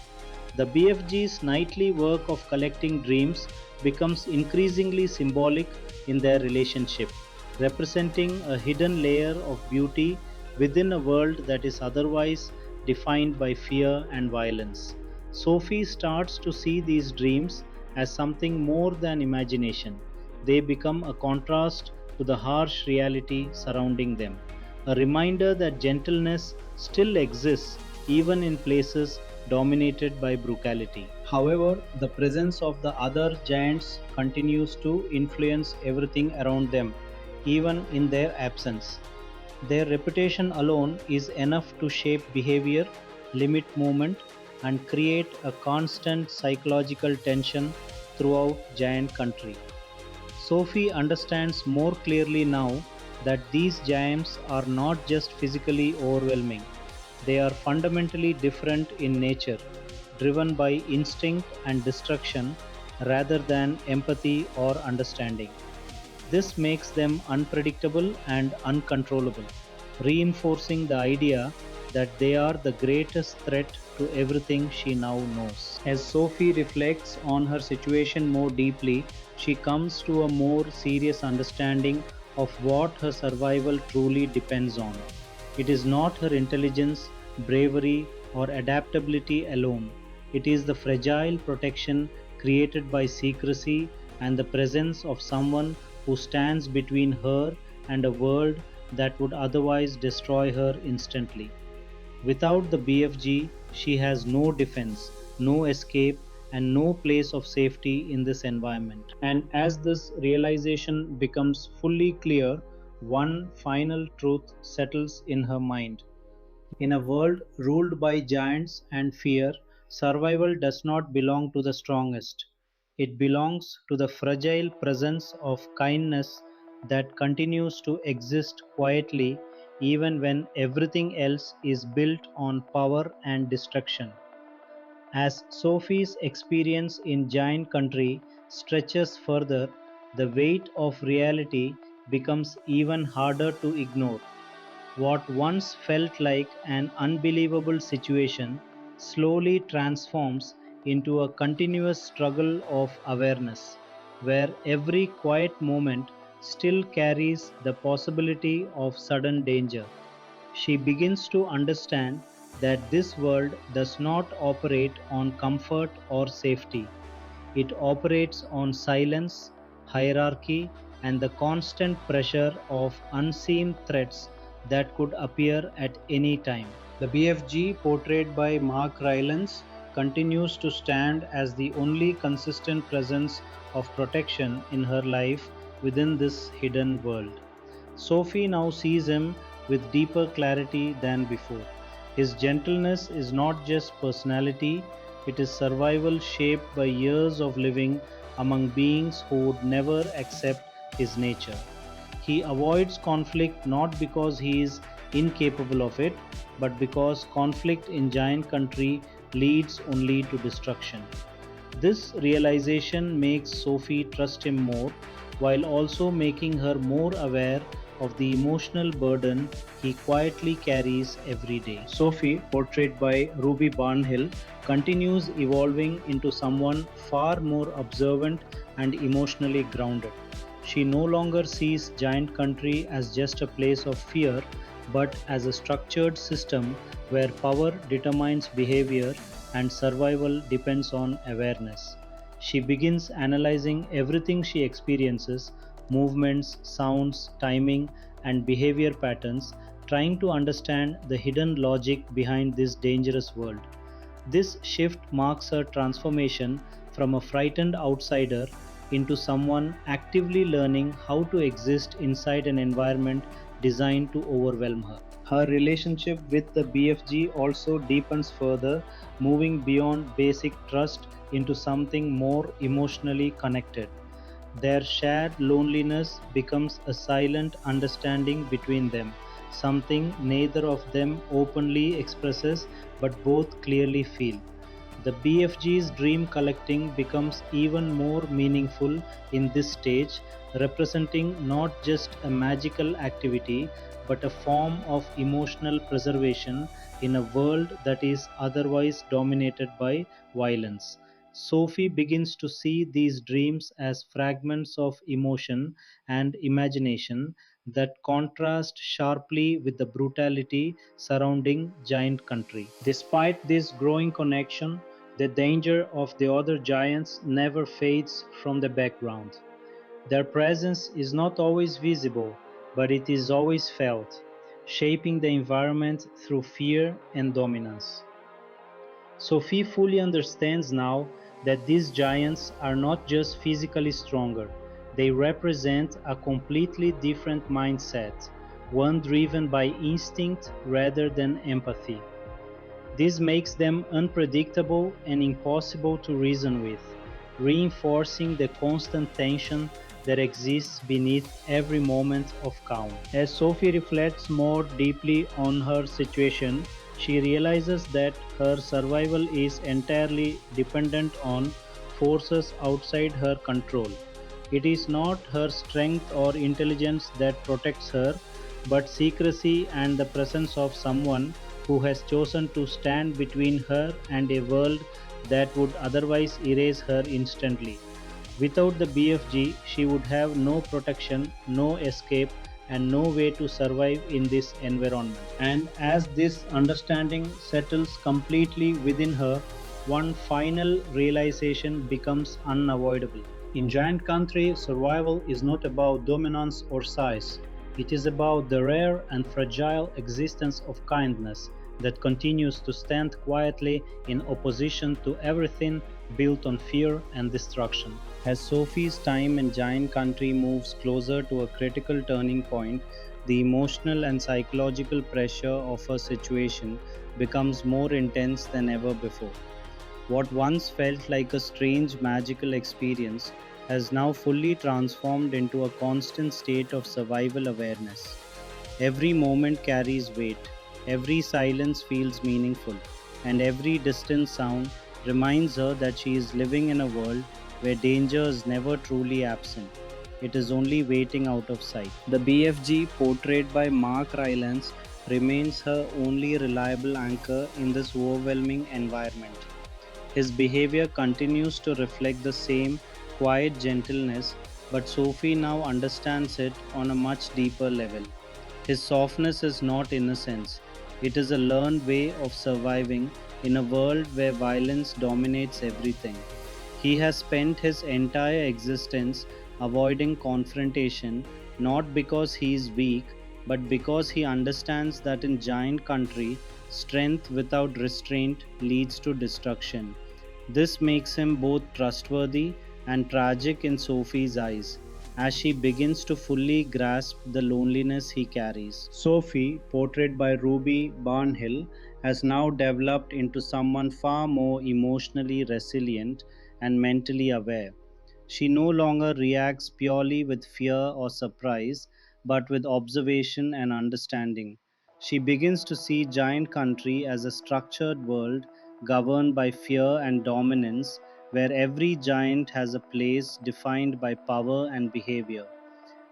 The BFG's nightly work of collecting dreams becomes increasingly symbolic in their relationship, representing a hidden layer of beauty within a world that is otherwise defined by fear and violence. Sophie starts to see these dreams as something more than imagination. They become a contrast to the harsh reality surrounding them, a reminder that gentleness still exists even in places dominated by brutality. However, the presence of the other giants continues to influence everything around them, even in their absence. Their reputation alone is enough to shape behavior, limit movement, and create a constant psychological tension throughout giant country. Sophie understands more clearly now that these giants are not just physically overwhelming, they are fundamentally different in nature, driven by instinct and destruction rather than empathy or understanding. This makes them unpredictable and uncontrollable, reinforcing the idea that they are the greatest threat to everything she now knows. As Sophie reflects on her situation more deeply, she comes to a more serious understanding of what her survival truly depends on. It is not her intelligence, bravery, or adaptability alone. It is the fragile protection created by secrecy and the presence of someone who stands between her and a world that would otherwise destroy her instantly. Without the BFG, she has no defense, no escape, and no place of safety in this environment. And as this realization becomes fully clear, one final truth settles in her mind. In a world ruled by giants and fear, survival does not belong to the strongest. It belongs to the fragile presence of kindness that continues to exist quietly even when everything else is built on power and destruction. As Sophie's experience in Giant Country stretches further, the weight of reality becomes even harder to ignore. What once felt like an unbelievable situation slowly transforms into a continuous struggle of awareness, where every quiet moment still carries the possibility of sudden danger. She begins to understand that this world does not operate on comfort or safety. It operates on silence, hierarchy, and the constant pressure of unseen threats that could appear at any time. The BFG, portrayed by Mark Rylance, continues to stand as the only consistent presence of protection in her life within this hidden world. Sophie now sees him with deeper clarity than before. His gentleness is not just personality, it is survival shaped by years of living among beings who would never accept his nature. He avoids conflict not because he is incapable of it, but because conflict in giant country leads only to destruction. This realization makes Sophie trust him more, while also making her more aware of the emotional burden he quietly carries every day. Sophie, portrayed by Ruby Barnhill, continues evolving into someone far more observant and emotionally grounded. She no longer sees giant country as just a place of fear, but as a structured system where power determines behavior and survival depends on awareness. She begins analyzing everything she experiences: movements, sounds, timing, and behavior patterns, trying to understand the hidden logic behind this dangerous world. This shift marks her transformation from a frightened outsider into someone actively learning how to exist inside an environment designed to overwhelm her. Her relationship with the BFG also deepens further, moving beyond basic trust into something more emotionally connected. Their shared loneliness becomes a silent understanding between them, something neither of them openly expresses but both clearly feel. The BFG's dream collecting becomes even more meaningful in this stage, representing not just a magical activity but a form of emotional preservation in a world that is otherwise dominated by violence. Sophie begins to see these dreams as fragments of emotion and imagination that contrast sharply with the brutality surrounding giant country. Despite this growing connection, the danger of the other giants never fades from the background. Their presence is not always visible, but it is always felt, shaping the environment through fear and dominance. Sophie fully understands now that these giants are not just physically stronger, they represent a completely different mindset, one driven by instinct rather than empathy. This makes them unpredictable and impossible to reason with, reinforcing the constant tension that exists beneath every moment of calm. As Sophie reflects more deeply on her situation, she realizes that her survival is entirely dependent on forces outside her control. It is not her strength or intelligence that protects her, but secrecy and the presence of someone who has chosen to stand between her and a world that would otherwise erase her instantly. Without the BFG, she would have no protection, no escape, and no way to survive in this environment. And as this understanding settles completely within her, one final realization becomes unavoidable. In giant country, survival is not about dominance or size. It is about the rare and fragile existence of kindness that continues to stand quietly in opposition to everything built on fear and destruction. As Sophie's time in giant country moves closer to a critical turning point, the emotional and psychological pressure of her situation becomes more intense than ever before. What once felt like a strange magical experience has now fully transformed into a constant state of survival awareness. Every moment carries weight, every silence feels meaningful, and every distant sound reminds her that she is living in a world where danger is never truly absent. It is only waiting out of sight. The BFG, portrayed by Mark Rylance, remains her only reliable anchor in this overwhelming environment. His behavior continues to reflect the same quiet gentleness, but Sophie now understands it on a much deeper level. His softness is not innocence, it is a learned way of surviving in a world where violence dominates everything. He has spent his entire existence avoiding confrontation, not because he is weak, but because he understands that in giant country, strength without restraint leads to destruction. This makes him both trustworthy and tragic in Sophie's eyes, as she begins to fully grasp the loneliness he carries. Sophie, portrayed by Ruby Barnhill, has now developed into someone far more emotionally resilient and mentally aware. She no longer reacts purely with fear or surprise, but with observation and understanding. She begins to see giant country as a structured world governed by fear and dominance, where every giant has a place defined by power and behavior.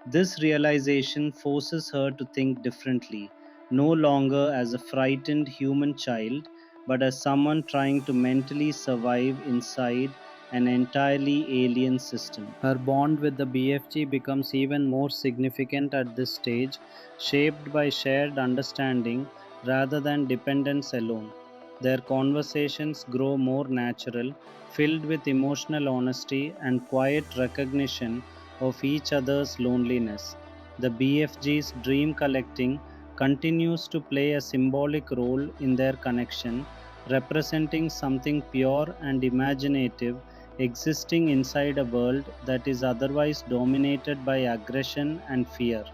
This realization forces her to think differently, no longer as a frightened human child, but as someone trying to mentally survive inside an entirely alien system. Her bond with the BFG becomes even more significant at this stage, shaped by shared understanding rather than dependence alone. Their conversations grow more natural, filled with emotional honesty and quiet recognition of each other's loneliness. The BFG's dream collecting continues to play a symbolic role in their connection, representing something pure and imaginative existing inside a world that is otherwise dominated by aggression and fear.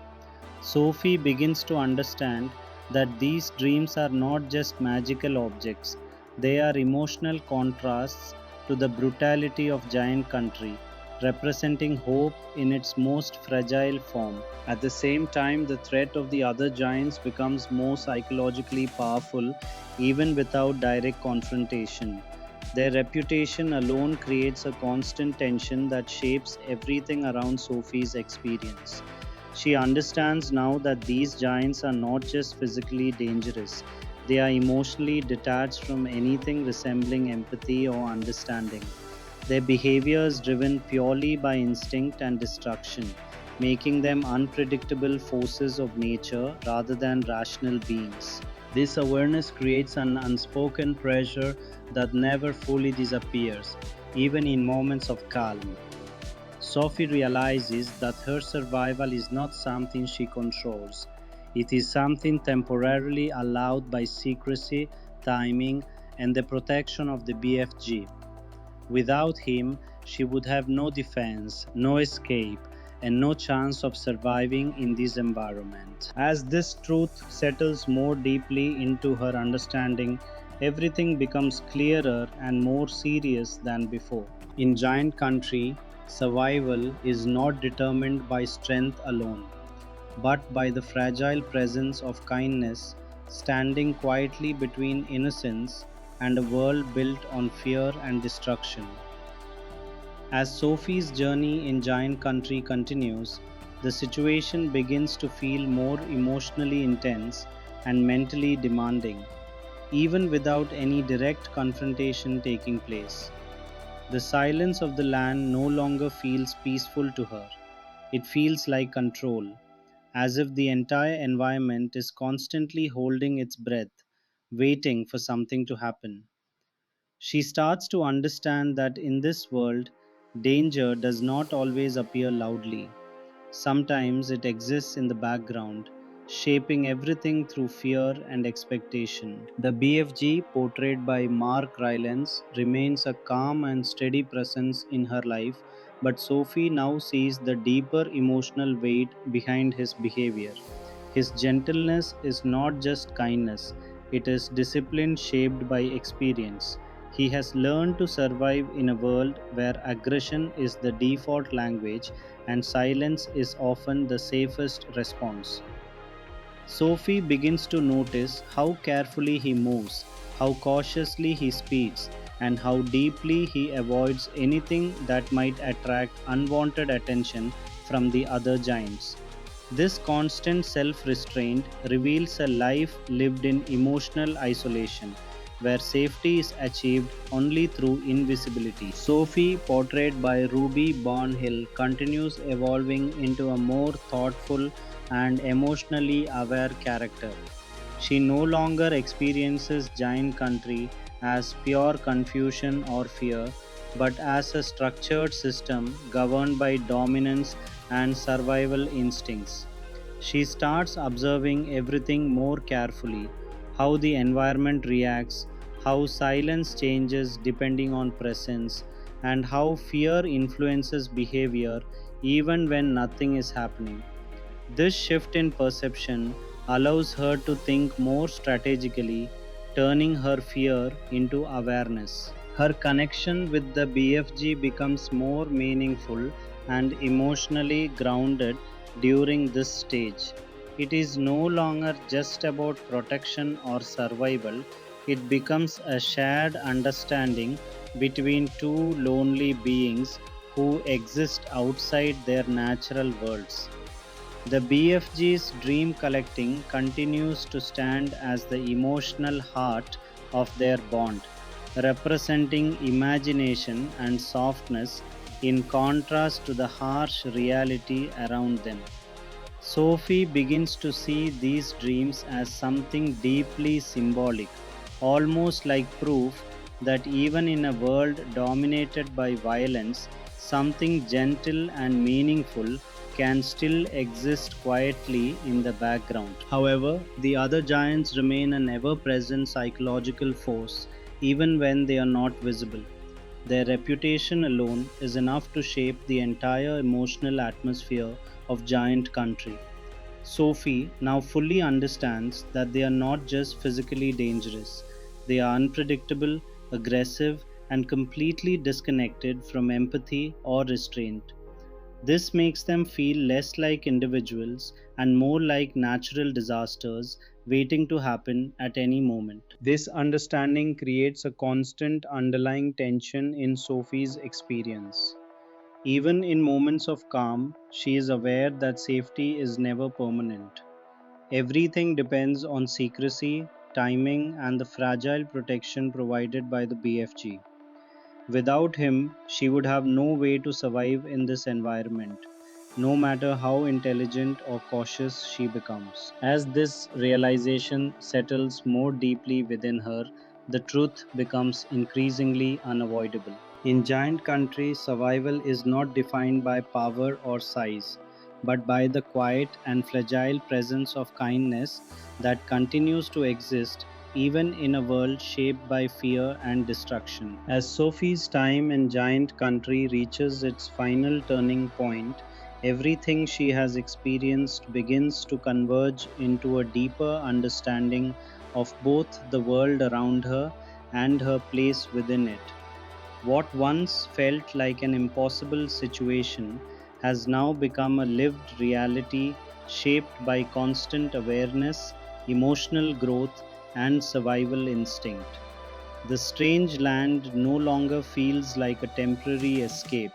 Sophie begins to understand that these dreams are not just magical objects, they are emotional contrasts to the brutality of giant country, representing hope in its most fragile form. At the same time, the threat of the other giants becomes more psychologically powerful even without direct confrontation. Their reputation alone creates a constant tension that shapes everything around Sophie's experience. She understands now that these giants are not just physically dangerous, they are emotionally detached from anything resembling empathy or understanding. Their behavior is driven purely by instinct and destruction, making them unpredictable forces of nature rather than rational beings. This awareness creates an unspoken pressure that never fully disappears, even in moments of calm. Sophie realizes that her survival is not something she controls. It is something temporarily allowed by secrecy, timing, and the protection of the BFG. Without him, she would have no defense, no escape, and no chance of surviving in this environment. As this truth settles more deeply into her understanding, everything becomes clearer and more serious than before. In Giant Country, survival is not determined by strength alone, but by the fragile presence of kindness standing quietly between innocence and a world built on fear and destruction. As Sophie's journey in Giant Country continues, the situation begins to feel more emotionally intense and mentally demanding, even without any direct confrontation taking place. The silence of the land no longer feels peaceful to her. It feels like control, as if the entire environment is constantly holding its breath, waiting for something to happen. She starts to understand that in this world, danger does not always appear loudly. Sometimes it exists in the background, shaping everything through fear and expectation. The BFG, portrayed by Mark Rylance, remains a calm and steady presence in her life, but Sophie now sees the deeper emotional weight behind his behavior. His gentleness is not just kindness, it is discipline shaped by experience. He has learned to survive in a world where aggression is the default language and silence is often the safest response. Sophie begins to notice how carefully he moves, how cautiously he speaks, and how deeply he avoids anything that might attract unwanted attention from the other giants. This constant self restraint reveals a life lived in emotional isolation, where safety is achieved only through invisibility. Sophie, portrayed by Ruby Barnhill, continues evolving into a more thoughtful and emotionally aware character. She no longer experiences giant country as pure confusion or fear, but as a structured system governed by dominance and survival instincts. She starts observing everything more carefully: how the environment reacts, how silence changes depending on presence, and how fear influences behavior even when nothing is happening. This shift in perception allows her to think more strategically, turning her fear into awareness. Her connection with the BFG becomes more meaningful and emotionally grounded during this stage. It is no longer just about protection or survival, it becomes a shared understanding between two lonely beings who exist outside their natural worlds. The BFG's dream collecting continues to stand as the emotional heart of their bond, representing imagination and softness in contrast to the harsh reality around them. Sophie begins to see these dreams as something deeply symbolic, almost like proof that even in a world dominated by violence, something gentle and meaningful can still exist quietly in the background. However, the other giants remain an ever present psychological force, even when they are not visible. Their reputation alone is enough to shape the entire emotional atmosphere of Giant Country. Sophie now fully understands that they are not just physically dangerous, they are unpredictable, aggressive, and completely disconnected from empathy or restraint. This makes them feel less like individuals and more like natural disasters waiting to happen at any moment. This understanding creates a constant underlying tension in Sophie's experience. Even in moments of calm, she is aware that safety is never permanent. Everything depends on secrecy, timing, and the fragile protection provided by the BFG. Without him, she would have no way to survive in this environment, no matter how intelligent or cautious she becomes. As this realization settles more deeply within her, the truth becomes increasingly unavoidable. In giant countries, survival is not defined by power or size, but by the quiet and fragile presence of kindness that continues to exist even in a world shaped by fear and destruction. As Sophie's time in Giant Country reaches its final turning point, everything she has experienced begins to converge into a deeper understanding of both the world around her and her place within it. What once felt like an impossible situation has now become a lived reality shaped by constant awareness, emotional growth, and survival instinct. The strange land no longer feels like a temporary escape.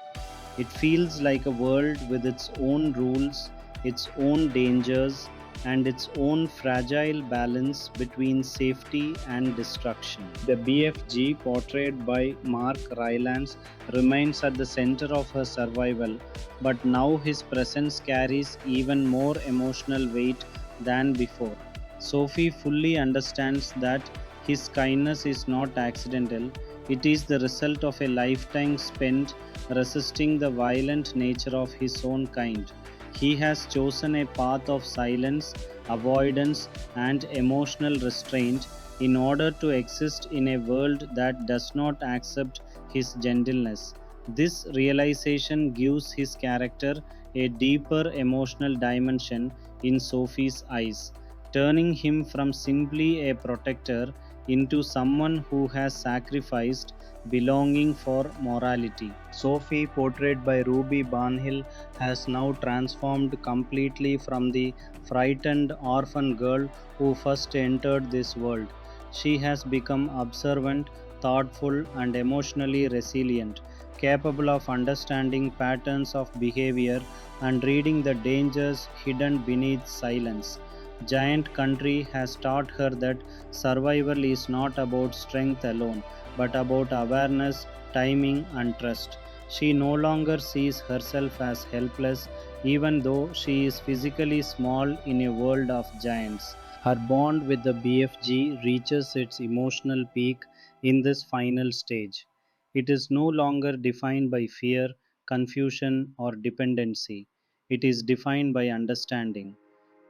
It feels like a world with its own rules, its own dangers, and its own fragile balance between safety and destruction. The BFG, portrayed by Mark Rylance, remains at the center of her survival, but now his presence carries even more emotional weight than before. Sophie fully understands that his kindness is not accidental, it is the result of a lifetime spent resisting the violent nature of his own kind. He has chosen a path of silence, avoidance, and emotional restraint in order to exist in a world that does not accept his gentleness. This realization gives his character a deeper emotional dimension in Sophie's eyes, turning him from simply a protector into someone who has sacrificed belonging for morality. Sophie, portrayed by Ruby Barnhill, has now transformed completely from the frightened orphan girl who first entered this world. She has become observant, thoughtful, and emotionally resilient, capable of understanding patterns of behavior and reading the dangers hidden beneath silence. Giant Country has taught her that survival is not about strength alone, but about awareness, timing, and trust. She no longer sees herself as helpless, even though she is physically small in a world of giants. Her bond with the BFG reaches its emotional peak in this final stage. It is no longer defined by fear, confusion, or dependency. It is defined by understanding.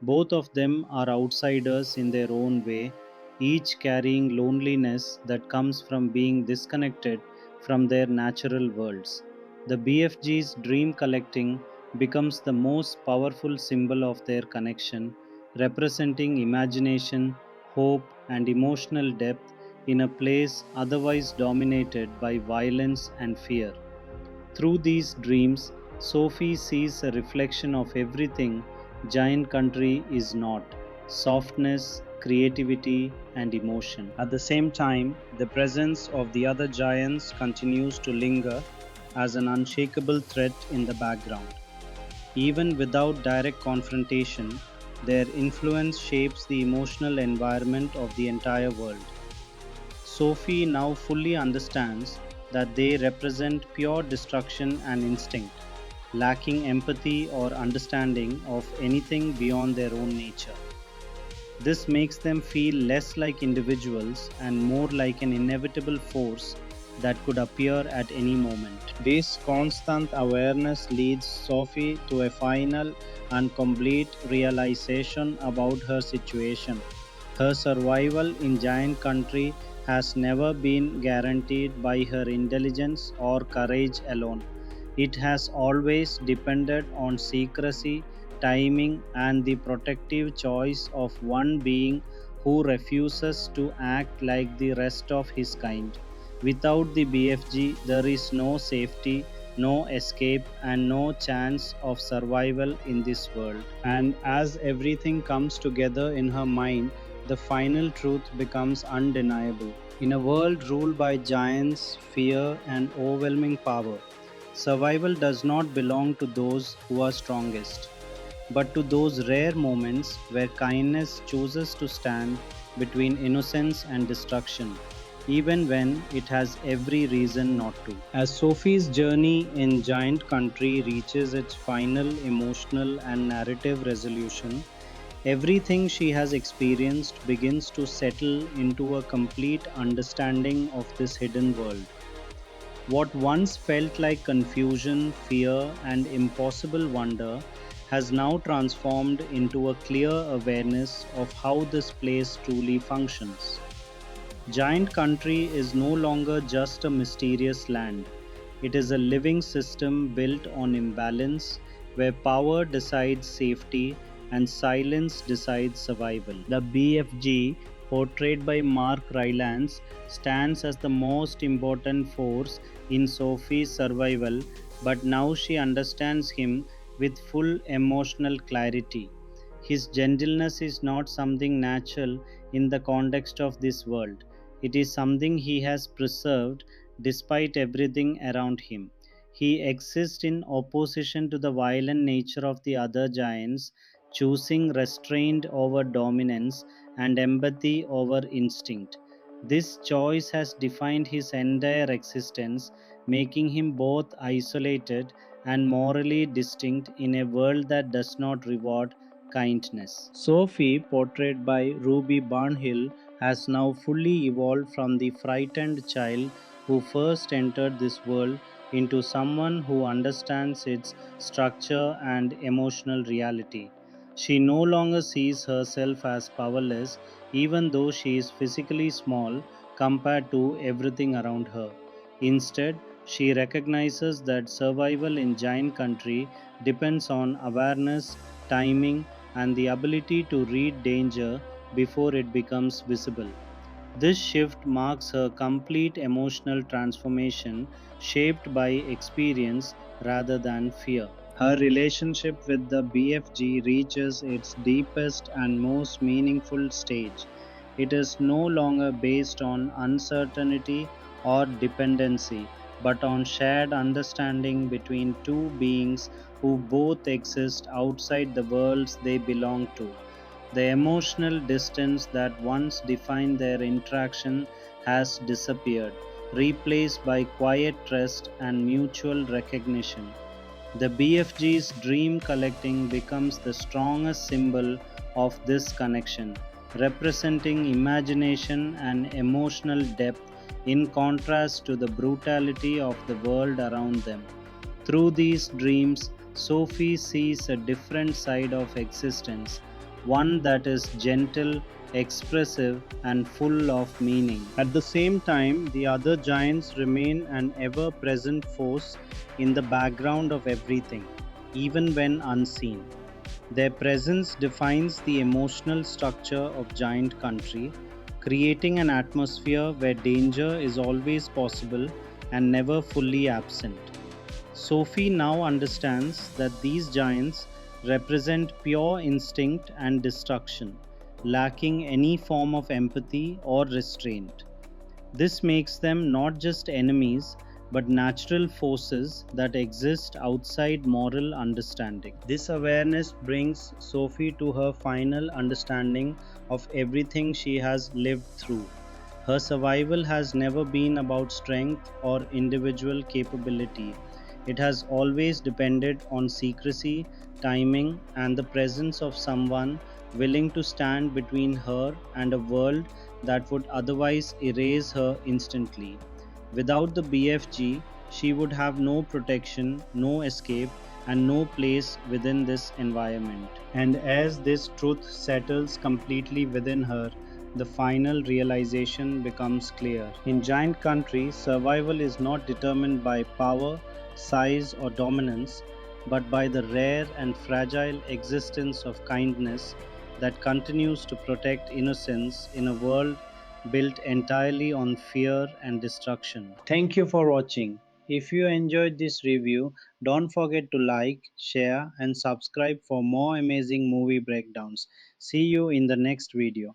Both of them are outsiders in their own way, each carrying loneliness that comes from being disconnected from their natural worlds. The BFG's dream collecting becomes the most powerful symbol of their connection, representing imagination, hope, and emotional depth in a place otherwise dominated by violence and fear. Through these dreams, Sophie sees a reflection of everything Giant Country is not: softness, creativity, and emotion. At the same time, the presence of the other giants continues to linger as an unshakable threat in the background. Even without direct confrontation, their influence shapes the emotional environment of the entire world. Sophie now fully understands that they represent pure destruction and instinct, lacking empathy or understanding of anything beyond their own nature. This makes them feel less like individuals and more like an inevitable force that could appear at any moment. This constant awareness leads Sophie to a final and complete realization about her situation. Her survival in Giant Country has never been guaranteed by her intelligence or courage alone. It has always depended on secrecy, timing, and the protective choice of one being who refuses to act like the rest of his kind. Without the BFG, there is no safety, no escape, and no chance of survival in this world. And as everything comes together in her mind, the final truth becomes undeniable. In a world ruled by giants, fear, and overwhelming power, survival does not belong to those who are strongest, but to those rare moments where kindness chooses to stand between innocence and destruction, even when it has every reason not to. As Sophie's journey in Giant Country reaches its final emotional and narrative resolution, everything she has experienced begins to settle into a complete understanding of this hidden world. What once felt like confusion, fear, and impossible wonder has now transformed into a clear awareness of how this place truly functions. Giant Country is no longer just a mysterious land. It is a living system built on imbalance, where power decides safety and silence decides survival. The BFG, portrayed by Mark Rylance, stands as the most important force in Sophie's survival, but now she understands him with full emotional clarity. His gentleness is not something natural in the context of this world. It is something he has preserved despite everything around him. He exists in opposition to the violent nature of the other giants, choosing restraint over dominance and empathy over instinct. This choice has defined his entire existence, making him both isolated and morally distinct in a world that does not reward kindness. Sophie, portrayed by Ruby Barnhill, has now fully evolved from the frightened child who first entered this world into someone who understands its structure and emotional reality. She no longer sees herself as powerless, even though she is physically small compared to everything around her. Instead, she recognizes that survival in Giant Country depends on awareness, timing, and the ability to read danger before it becomes visible. This shift marks her complete emotional transformation, shaped by experience rather than fear. Her relationship with the BFG reaches its deepest and most meaningful stage. It is no longer based on uncertainty or dependency, but on shared understanding between two beings who both exist outside the worlds they belong to. The emotional distance that once defined their interaction has disappeared, replaced by quiet trust and mutual recognition. The BFG's dream collecting becomes the strongest symbol of this connection, representing imagination and emotional depth in contrast to the brutality of the world around them. Through these dreams, Sophie sees a different side of existence, one that is gentle, expressive, and full of meaning. At the same time, the other giants remain an ever present force in the background of everything, even when unseen. Their presence defines the emotional structure of giant country, creating an atmosphere where danger is always possible and never fully absent. Sophie now understands that these giants represent pure instinct and destruction, lacking any form of empathy or restraint. This makes them not just enemies but natural forces that exist outside moral understanding. This awareness brings Sophie to her final understanding of everything she has lived through. Her survival has never been about strength or individual capability. It has always depended on secrecy, timing, and the presence of someone willing to stand between her and a world that would otherwise erase her instantly. Without the BFG, she would have no protection, no escape, and no place within this environment. And as this truth settles completely within her, the final realization becomes clear. In giant country, survival is not determined by power, size, or dominance, but by the rare and fragile existence of kindness that continues to protect innocence in a world built entirely on fear and destruction. Thank you for watching. If you enjoyed this review, don't forget to like, share, and subscribe for more amazing movie breakdowns. See you in the next video.